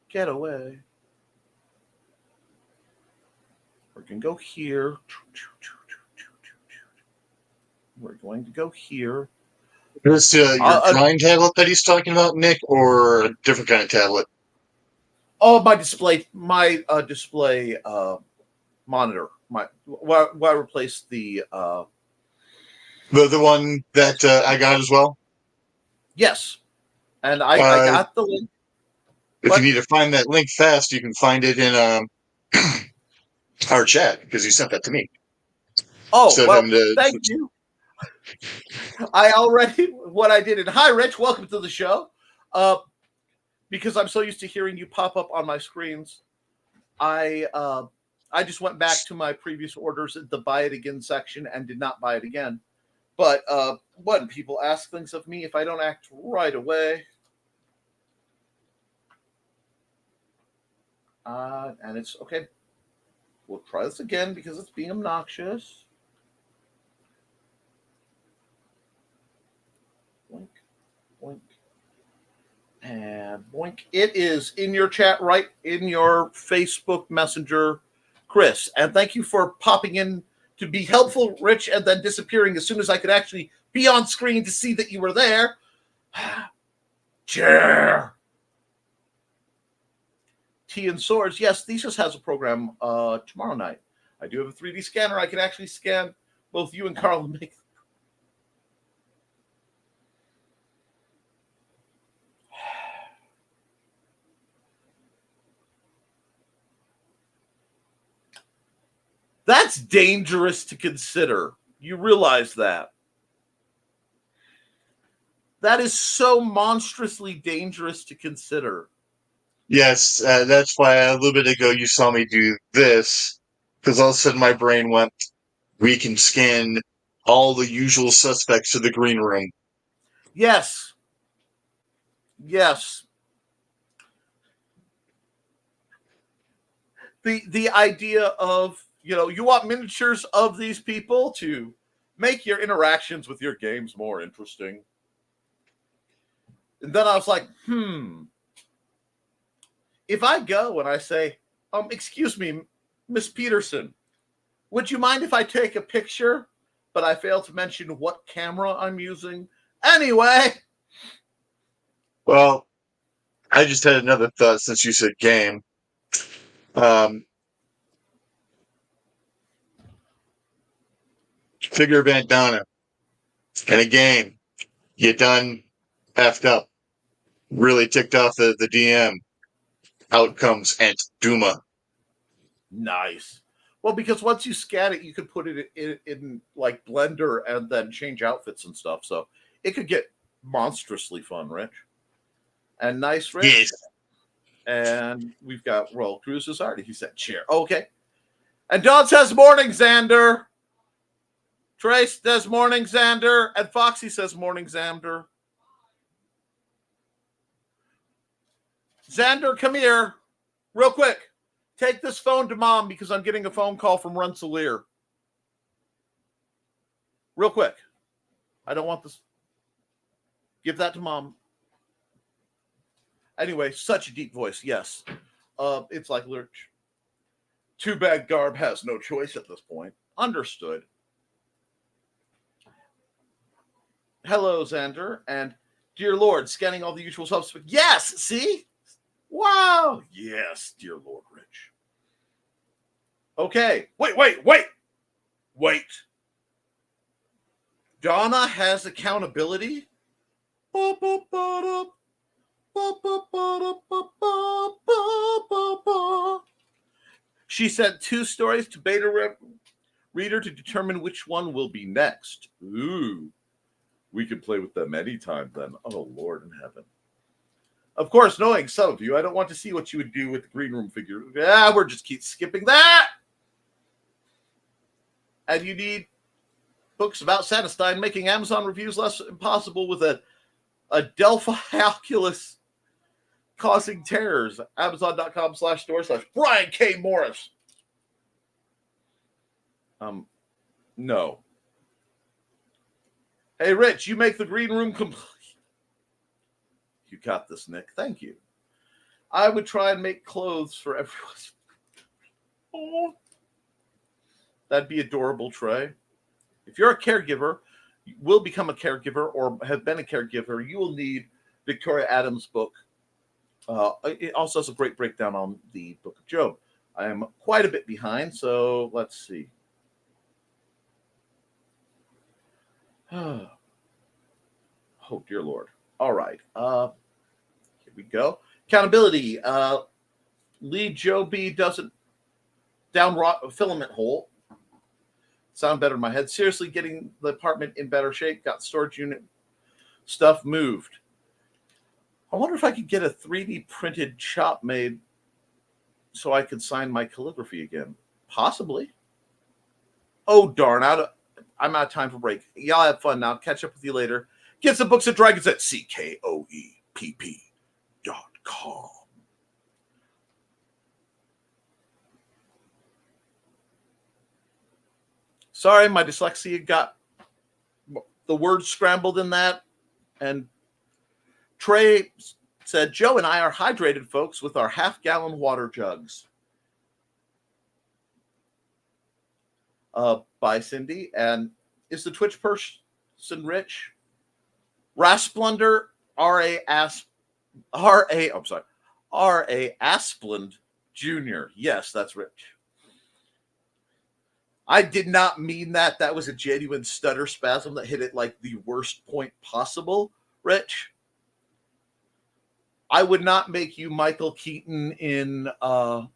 Get away. We're going to go here. We're going to go here. Is this your drawing tablet that he's talking about, Nick, or a different kind of tablet? Oh, my display monitor. Where I replaced the one that I got as well. Yes, and I got the link. If you need to find that link fast, you can find it in our chat because you sent that to me. Oh, well, thank you. I already what I did. And hi, Rich. Welcome to the show. Because I'm so used to hearing you pop up on my screens, I just went back to my previous orders at the buy it again section and did not buy it again. But when people ask things of me, if I don't act right away, and it's okay, we'll try this again because it's being obnoxious. Boink, boink. And boink. It is in your chat, right in your Facebook Messenger, Chris. And thank you for popping in to be helpful, Rich, and then disappearing as soon as I could actually be on screen to see that you were there. Chair. Tea and Swords. Yes, Thesis has a program tomorrow night. I do have a 3D scanner. I can actually scan both you and Carl and make. That's dangerous to consider. You realize that. That is so monstrously dangerous to consider. Yes, that's why a little bit ago you saw me do this, because all of a sudden my brain went, we can scan all the usual suspects to the green room. Yes. Yes. The idea of, you want miniatures of these people to make your interactions with your games more interesting. And then I was like, if I go and I say, Excuse me, Miss Peterson. Would you mind if I take a picture? But I failed to mention what camera I'm using. Anyway. Well, I just had another thought since you said game. Figure Bandana. In a game, you done effed up. Really ticked off the DM. Out comes Aunt Duma. Nice. Well, because once you scan it, you could put it in like Blender and then change outfits and stuff. So it could get monstrously fun, Rich. And nice, Rich. Yes. And we've got Royal Cruises already. He said cheer. Okay. And Don says morning, Xander. Trace says morning, Xander. And Foxy says morning, Xander. Xander, come here. Real quick. Take this phone to Mom because I'm getting a phone call from Rensselaer. Real quick. I don't want this. Give that to Mom. Anyway, such a deep voice. Yes. It's like Lurch. Too bad Garb has no choice at this point. Understood. Hello, Xander. And dear Lord, scanning all the usual suspects. Yes, see? Wow. Yes, dear Lord Rich. Okay. Wait. Donna has accountability. She sent 2 stories to beta reader to determine which one will be next. Ooh. We can play with them anytime then. Oh, Lord in heaven. Of course, knowing some of you, I don't want to see what you would do with the green room figure. We're just keep skipping that. And you need books about Sanestein making Amazon reviews less impossible with a Delphi calculus causing terrors. Amazon.com/store/Brian K. Morris. No. Hey, Rich, you make the green room complete. You got this, Nick. Thank you. I would try and make clothes for everyone. Oh, that'd be adorable, Trey. If you're a caregiver, you will become a caregiver or have been a caregiver, you will need Victoria Adams' book. It also has a great breakdown on the Book of Job. I am quite a bit behind, so let's see. Oh, dear Lord. All right. Here we go. Accountability. Lead Joe B doesn't down filament hole. Sound better in my head. Seriously, getting the apartment in better shape. Got storage unit stuff moved. I wonder if I could get a 3D printed chop made so I could sign my calligraphy again. Possibly. Oh, darn. I'm out of time for break. Y'all have fun now. Catch up with you later. Get some books of dragons at CKOEPP.com. Sorry, my dyslexia got the words scrambled in that. And Trey said, Joe and I are hydrated, folks, with our half-gallon water jugs. By Cindy. And is the Twitch person Rich? Rasplunder, R.A. Asplund Jr. Yes, that's Rich. I did not mean that. That was a genuine stutter spasm that hit it like the worst point possible, Rich. I would not make you Michael Keaton in, I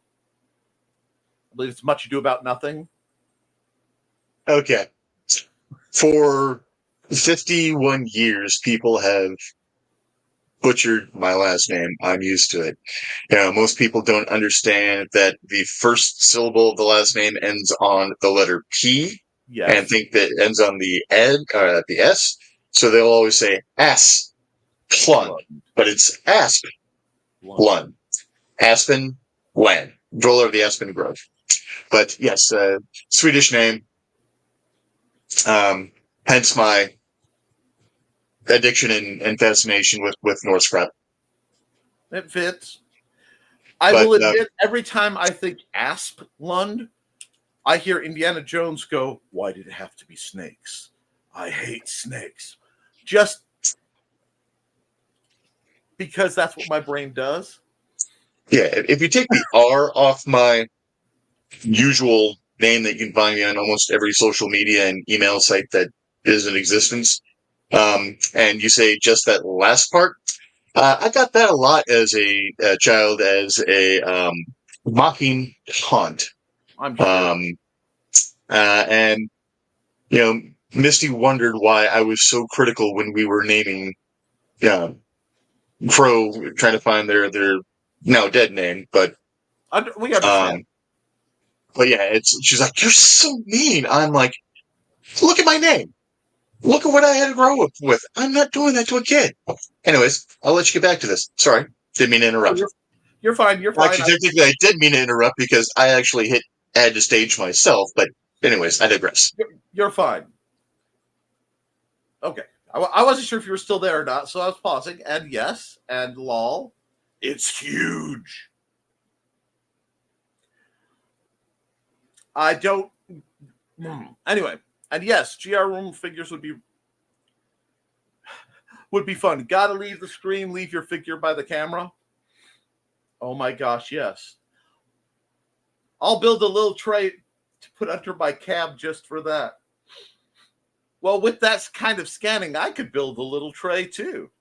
believe it's Much Ado About Nothing. Okay. For 51 years, people have butchered my last name. I'm used to it. Most people don't understand that the first syllable of the last name ends on the letter P, Yes. and think that it ends on the the S. So they'll always say Asplund, but it's Asplund. Aspen land, dweller of the Aspen Grove. But yes, Swedish name. Hence my addiction and fascination with Norse crap. It fits. I But, will admit, every time I think Asplund, I hear Indiana Jones go, "Why did it have to be snakes? I hate snakes." Just because that's what my brain does. yeah, if you take the R off my usual name that you can find me on almost every social media and email site that is in existence, and you say just that last part, I got that a lot as a child as a mocking taunt. I'm sure. And, Misty wondered why I was so critical when we were naming Crow, trying to find their now dead name, but We understand. but yeah, she's like, "You're so mean." I'm like, "Look at my name. Look at what I had to grow up with. I'm not doing that to a kid." Anyways, I'll let you get back to this. Sorry, didn't mean to interrupt. You're fine. You're fine. Actually, technically, I did mean to interrupt because I actually hit add to stage myself. But anyways, I digress. You're fine. Okay. I wasn't sure if you were still there or not, so I was pausing. And yes, and lol, it's huge. I don't. Anyway, and yes, GR room figures would be fun. Gotta leave the screen, leave your figure by the camera. Oh my gosh, yes. I'll build a little tray to put under my cab just for that. Well, with that kind of scanning, I could build a little tray too.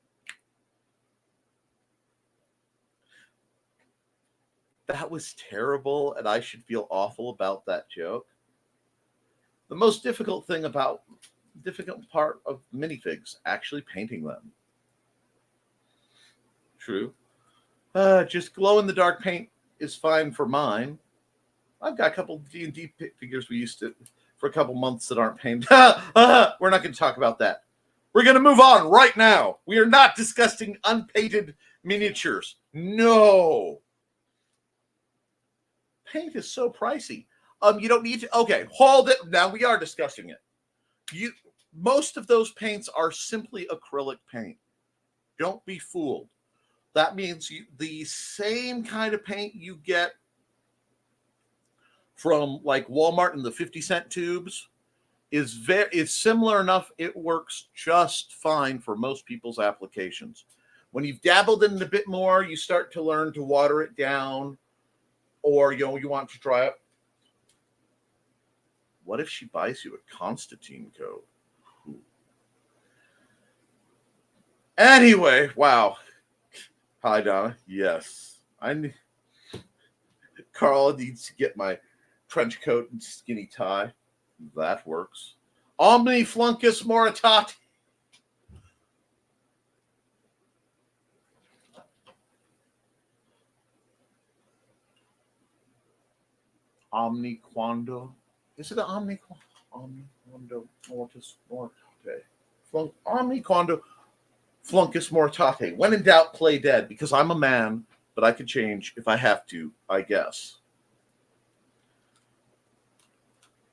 That was terrible, and I should feel awful about that joke. The most difficult part of minifigs, actually painting them. True. Just glow-in-the-dark paint is fine for mine. I've got a couple D&D figures we used to for a couple months that aren't painted. We're not going to talk about that. We're going to move on right now. We are not discussing unpainted miniatures. No. Paint is so pricey. You don't need to. Okay, hold it. Now we are discussing it. Most of those paints are simply acrylic paint. Don't be fooled. That means the same kind of paint you get from like Walmart in the 50-cent tubes is similar enough. It works just fine for most people's applications. When you've dabbled in it a bit more, you start to learn to water it down, or you want to try it. What if she buys you a Constantine code? Anyway, wow. Hi, Donna. Yes. Carla needs to get my trench coat and skinny tie. That works. Omni fluncus moritati. Omni quando. Is it omni quando mortis mortate? Omni quando fluncus mortate. When in doubt, play dead. Because I'm a man, but I can change if I have to, I guess.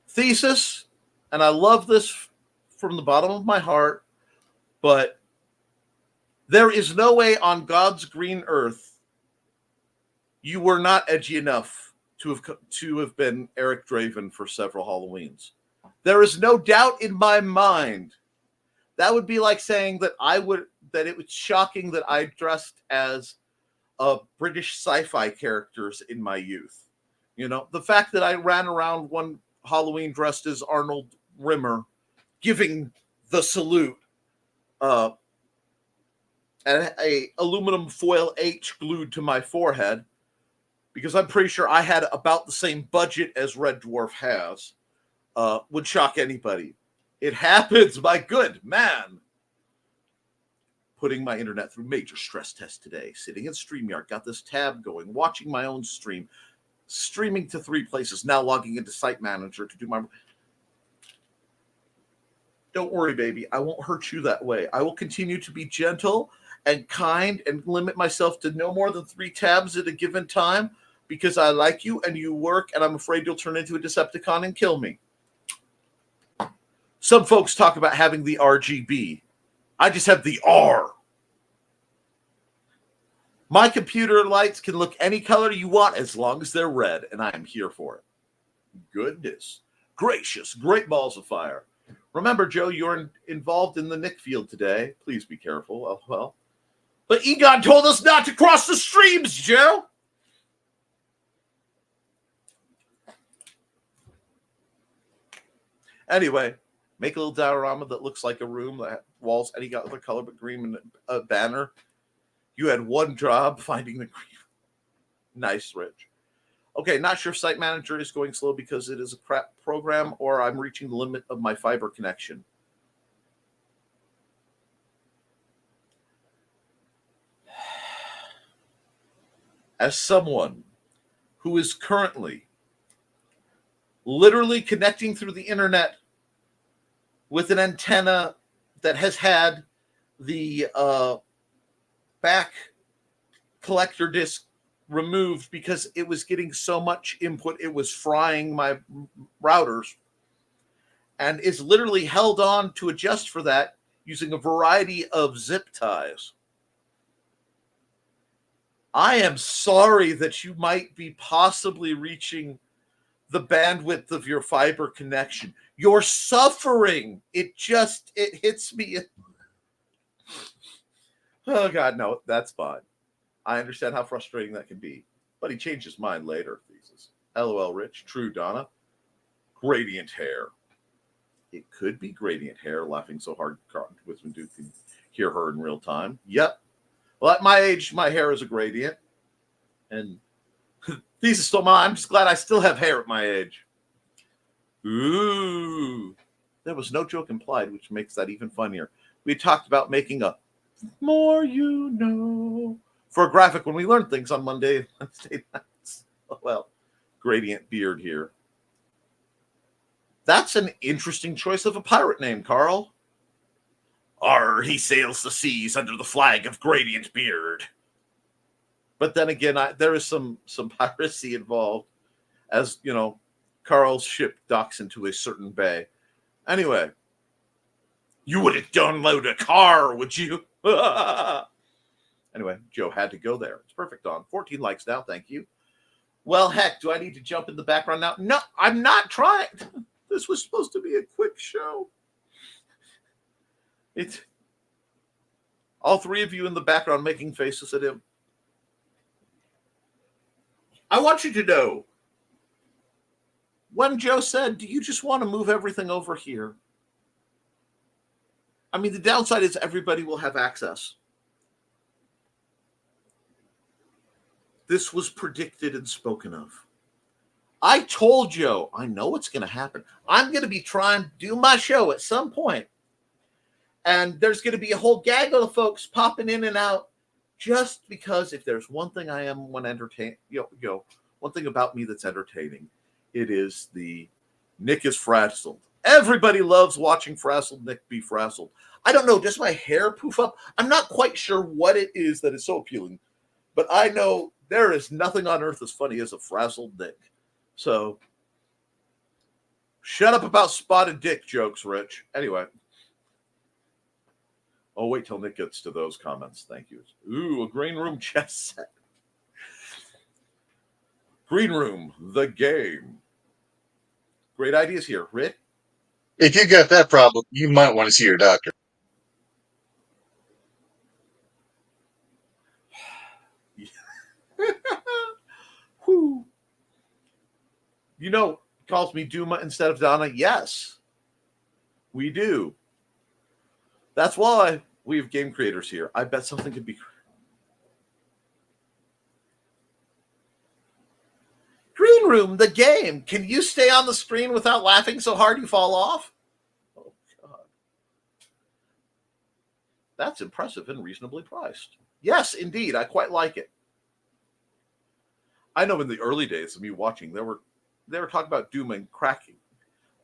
Thesis, and I love this from the bottom of my heart, but there is no way on God's green earth you were not edgy enough to have been Eric Draven for several Halloweens. There is no doubt in my mind. That would be like saying that it was shocking that I dressed as British sci-fi characters in my youth. The fact that I ran around one Halloween dressed as Arnold Rimmer, giving the salute, and a aluminum foil H glued to my forehead, because I'm pretty sure I had about the same budget as Red Dwarf has, would shock anybody. It happens, my good man. Putting my internet through major stress test today, sitting in StreamYard, got this tab going, watching my own stream, streaming to 3 places, now logging into Site Manager to do my... Don't worry, baby. I won't hurt you that way. I will continue to be gentle and kind and limit myself to no more than 3 tabs at a given time, because I like you and you work, and I'm afraid you'll turn into a Decepticon and kill me. Some folks talk about having the RGB. I just have the R. My computer lights can look any color you want as long as they're red, and I am here for it. Goodness gracious, great balls of fire. Remember, Joe, you're involved in the Nick field today. Please be careful. Oh, well. But Egon told us not to cross the streams, Joe. Anyway, make a little diorama that looks like a room that has walls any other color but green and a banner. You had one job, finding the green. Nice, Rich. Okay, not sure if Site Manager is going slow because it is a crap program or I'm reaching the limit of my fiber connection. As someone who is currently literally connecting through the internet with an antenna that has had the back collector disc removed because it was getting so much input, it was frying my routers, and is literally held on to adjust for that using a variety of zip ties. I am sorry that you might be possibly reaching the bandwidth of your fiber connection. You're suffering. It hits me. Oh, God, no, that's fine. I understand how frustrating that can be. But he changed his mind later, Thesis. LOL, Rich. True, Donna. Gradient hair. It could be gradient hair, laughing so hard Wisman Duke can hear her in real time. Yep. Well, at my age, my hair is a gradient. And Thesis stole mine. I'm just glad I still have hair at my age. Ooh. There was no joke implied, which makes that even funnier. We talked about making a more you know for a graphic when we learned things on Monday, Wednesday nights. Oh, well, gradient beard here. That's an interesting choice of a pirate name, Carl. Arr, he sails the seas under the flag of Gradient Beard. But then again, there is some piracy involved, as, you know, Carl's ship docks into a certain bay. Anyway, you wouldn't download a car, would you? Anyway, Joe had to go there. It's perfect, Don. 14 likes now, thank you. Well, heck, do I need to jump in the background now? No, I'm not trying. This was supposed to be a quick show. It's all three of you in the background making faces at him. I want you to know, when Joe said, do you just want to move everything over here? I mean, the downside is everybody will have access. This was predicted and spoken of. I told Joe, I know what's going to happen. I'm going to be trying to do my show at some point. And there's going to be a whole gaggle of folks popping in and out just because if there's one thing I am when entertain, one thing about me that's entertaining, it is the Nick is frazzled. Everybody loves watching frazzled Nick be frazzled. I don't know, does my hair poof up? I'm not quite sure what it is that is so appealing, but I know there is nothing on earth as funny as a frazzled Nick. So, shut up about spotted dick jokes, Rich. Anyway. Oh, wait till Nick gets to those comments. Thank you. Ooh, a green room chess set. Green room, the game. Great ideas here, Rick. If you got that problem, you might want to see your doctor. Whew. You know, calls me Duma instead of Donna. Yes, we do. That's why we have game creators here. I bet something could be. Green room, the game. Can you stay on the screen without laughing so hard you fall off? Oh, God. That's impressive and reasonably priced. Yes, indeed. I quite like it. I know in the early days of me watching, they were talking about Doom and cracking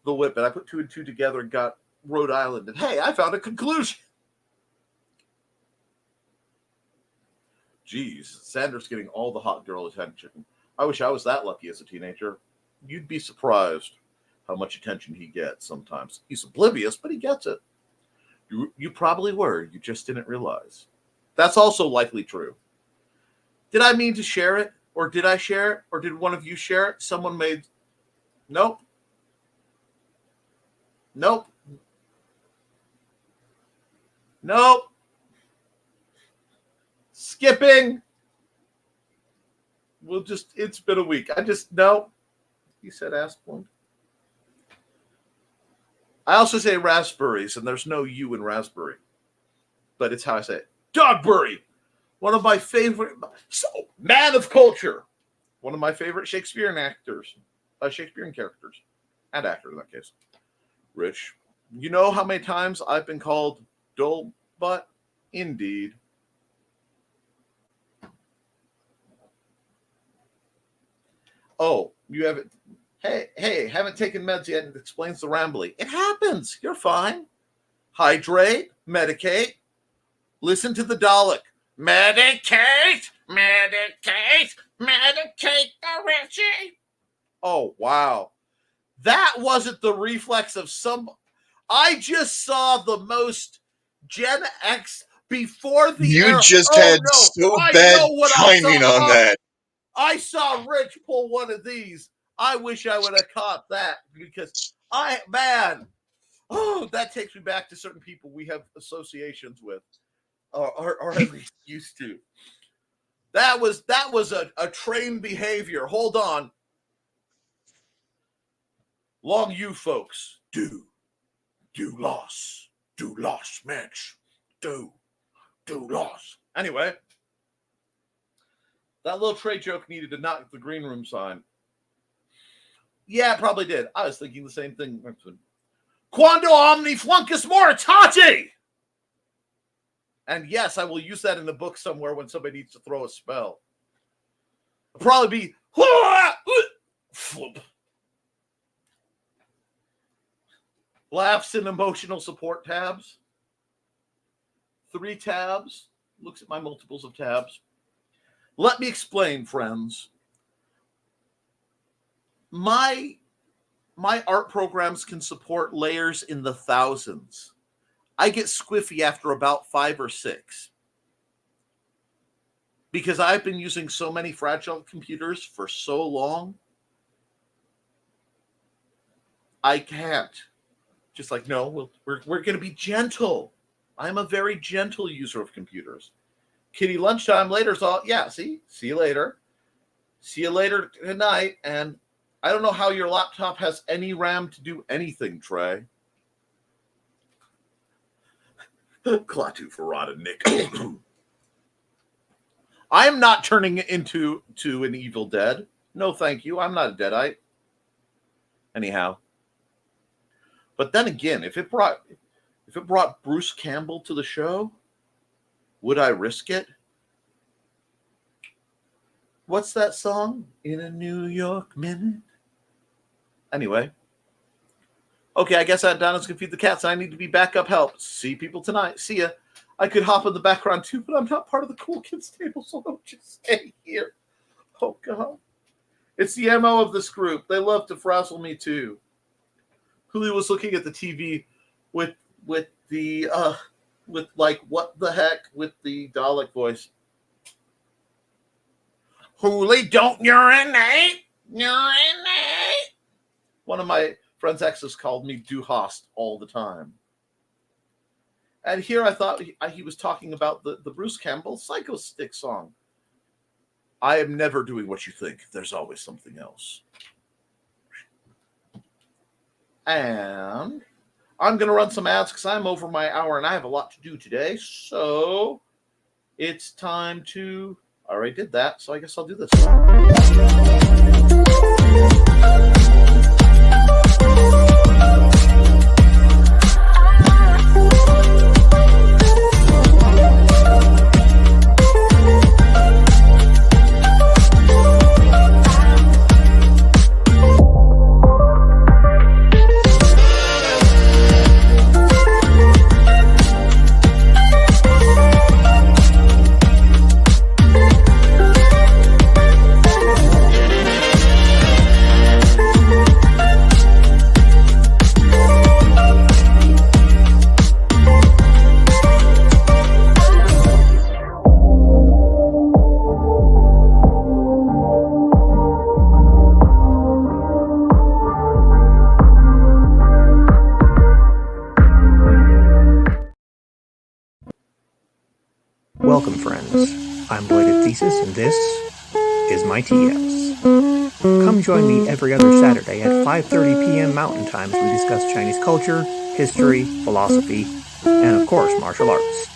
the whip, and I put two and two together and got Rhode Island, and hey, I found a conclusion. Geez, Sanders getting all the hot girl attention. I wish I was that lucky as a teenager. You'd be surprised how much attention he gets sometimes. He's oblivious, but he gets it. You probably were. You just didn't realize. That's also likely true. Did I mean to share it? Or did I share it? Or did one of you share it? Someone made... Nope. Nope. Nope. Skipping. We'll just... It's been a week. No. You said aspirin. I also say raspberries, and there's no U in raspberry. But it's how I say it. Dogberry. One of my favorite, man of culture. One of my favorite Shakespearean actors, Shakespearean characters, and actor in that case. Rich, you know how many times I've been called dull butt? Indeed. Oh, you haven't. Hey, haven't taken meds yet, and it explains the rambly. It happens. You're fine. Hydrate, medicate, listen to the Dalek. Medicate the Richie. Oh, wow. That wasn't the reflex of some... I just saw the most Gen X before the You era. just had so bad timing on that. I saw Rich pull one of these. I wish I would have caught that because that takes me back to certain people we have associations with. Or at least used to. That was a trained behavior. Hold on. Long you folks. Do loss, Mitch. Do loss. Anyway, that little trade joke needed to knock the green room sign. Yeah, it probably did. I was thinking the same thing. Quando omni fluncus moritati! And yes, I will use that in the book somewhere when somebody needs to throw a spell. It'll probably be laughs and emotional support tabs. 3 tabs. Looks at my multiples of tabs. Let me explain, friends. My art programs can support layers in the thousands. I get squiffy after about 5 or 6 because I've been using so many fragile computers for so long. I can't. Just like, no, we're going to be gentle. I'm a very gentle user of computers. Kitty lunchtime later's all, yeah, see you later. See you later tonight. And I don't know how your laptop has any RAM to do anything, Trey. Klaatu Farada Nick. I am not turning it into an Evil Dead. No, thank you. I'm not a Deadite. Anyhow. But then again, if it brought Bruce Campbell to the show, would I risk it? What's that song? In a New York Minute. Anyway. Okay, I guess Donna's gonna feed the cats. I need to be backup help. See people tonight. See ya. I could hop in the background too, but I'm not part of the cool kids table, so I'll just stay here. Oh God. It's the MO of this group. They love to frazzle me too. Julio was looking at the TV with the with like what the heck with the Dalek voice. Julio, don't urinate. Urinate. One of my friend's exes called me Du Hast all the time. And here I thought he was talking about the Bruce Campbell Psycho Stick song. I am never doing what you think. There's always something else. And I'm going to run some ads because I'm over my hour and I have a lot to do today. So it's time to... I already did that, so I guess I'll do this. Welcome, friends. I'm Lloyd at Thesis, and this is my TS. Come join me every other Saturday at 5:30 p.m. Mountain Time as we discuss Chinese culture, history, philosophy, and of course, martial arts.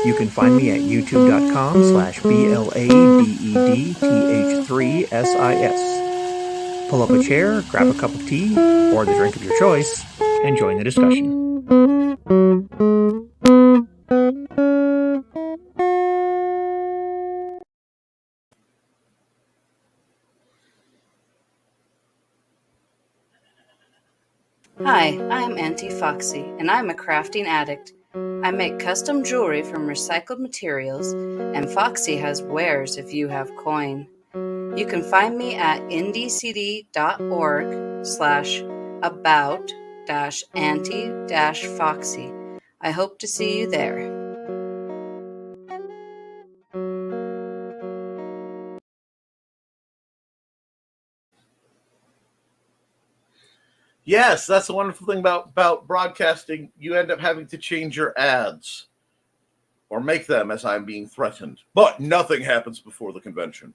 You can find me at youtube.com/BLADEDTH3SIS. Pull up a chair, grab a cup of tea, or the drink of your choice, and join the discussion. Hi, I'm Auntie Foxy, and I'm a crafting addict. I make custom jewelry from recycled materials, and Foxy has wares if you have coin. You can find me at ndcd.org/about-auntie-foxy. I hope to see you there. Yes, that's the wonderful thing about broadcasting. You end up having to change your ads or make them as I'm being threatened. But nothing happens before the convention.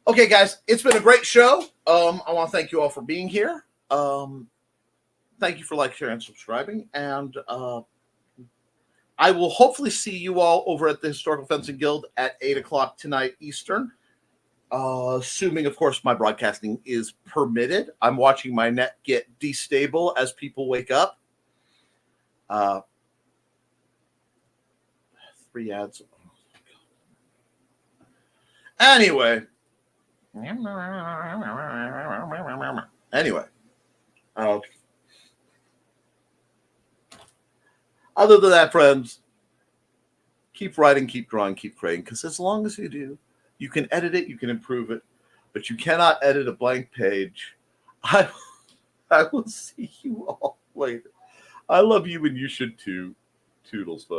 Okay, guys, it's been a great show. I want to thank you all for being here. Thank you for liking, sharing, and subscribing. And I will hopefully see you all over at the Historical Fencing Guild at 8 o'clock tonight Eastern. Assuming, of course, my broadcasting is permitted. I'm watching my net get destable as people wake up. 3 ads. Anyway. Other than that, friends, keep writing, keep drawing, keep creating, because as long as you do, you can edit it, you can improve it, but you cannot edit a blank page. I will see you all later. I love you, and you should too. Toodles, though.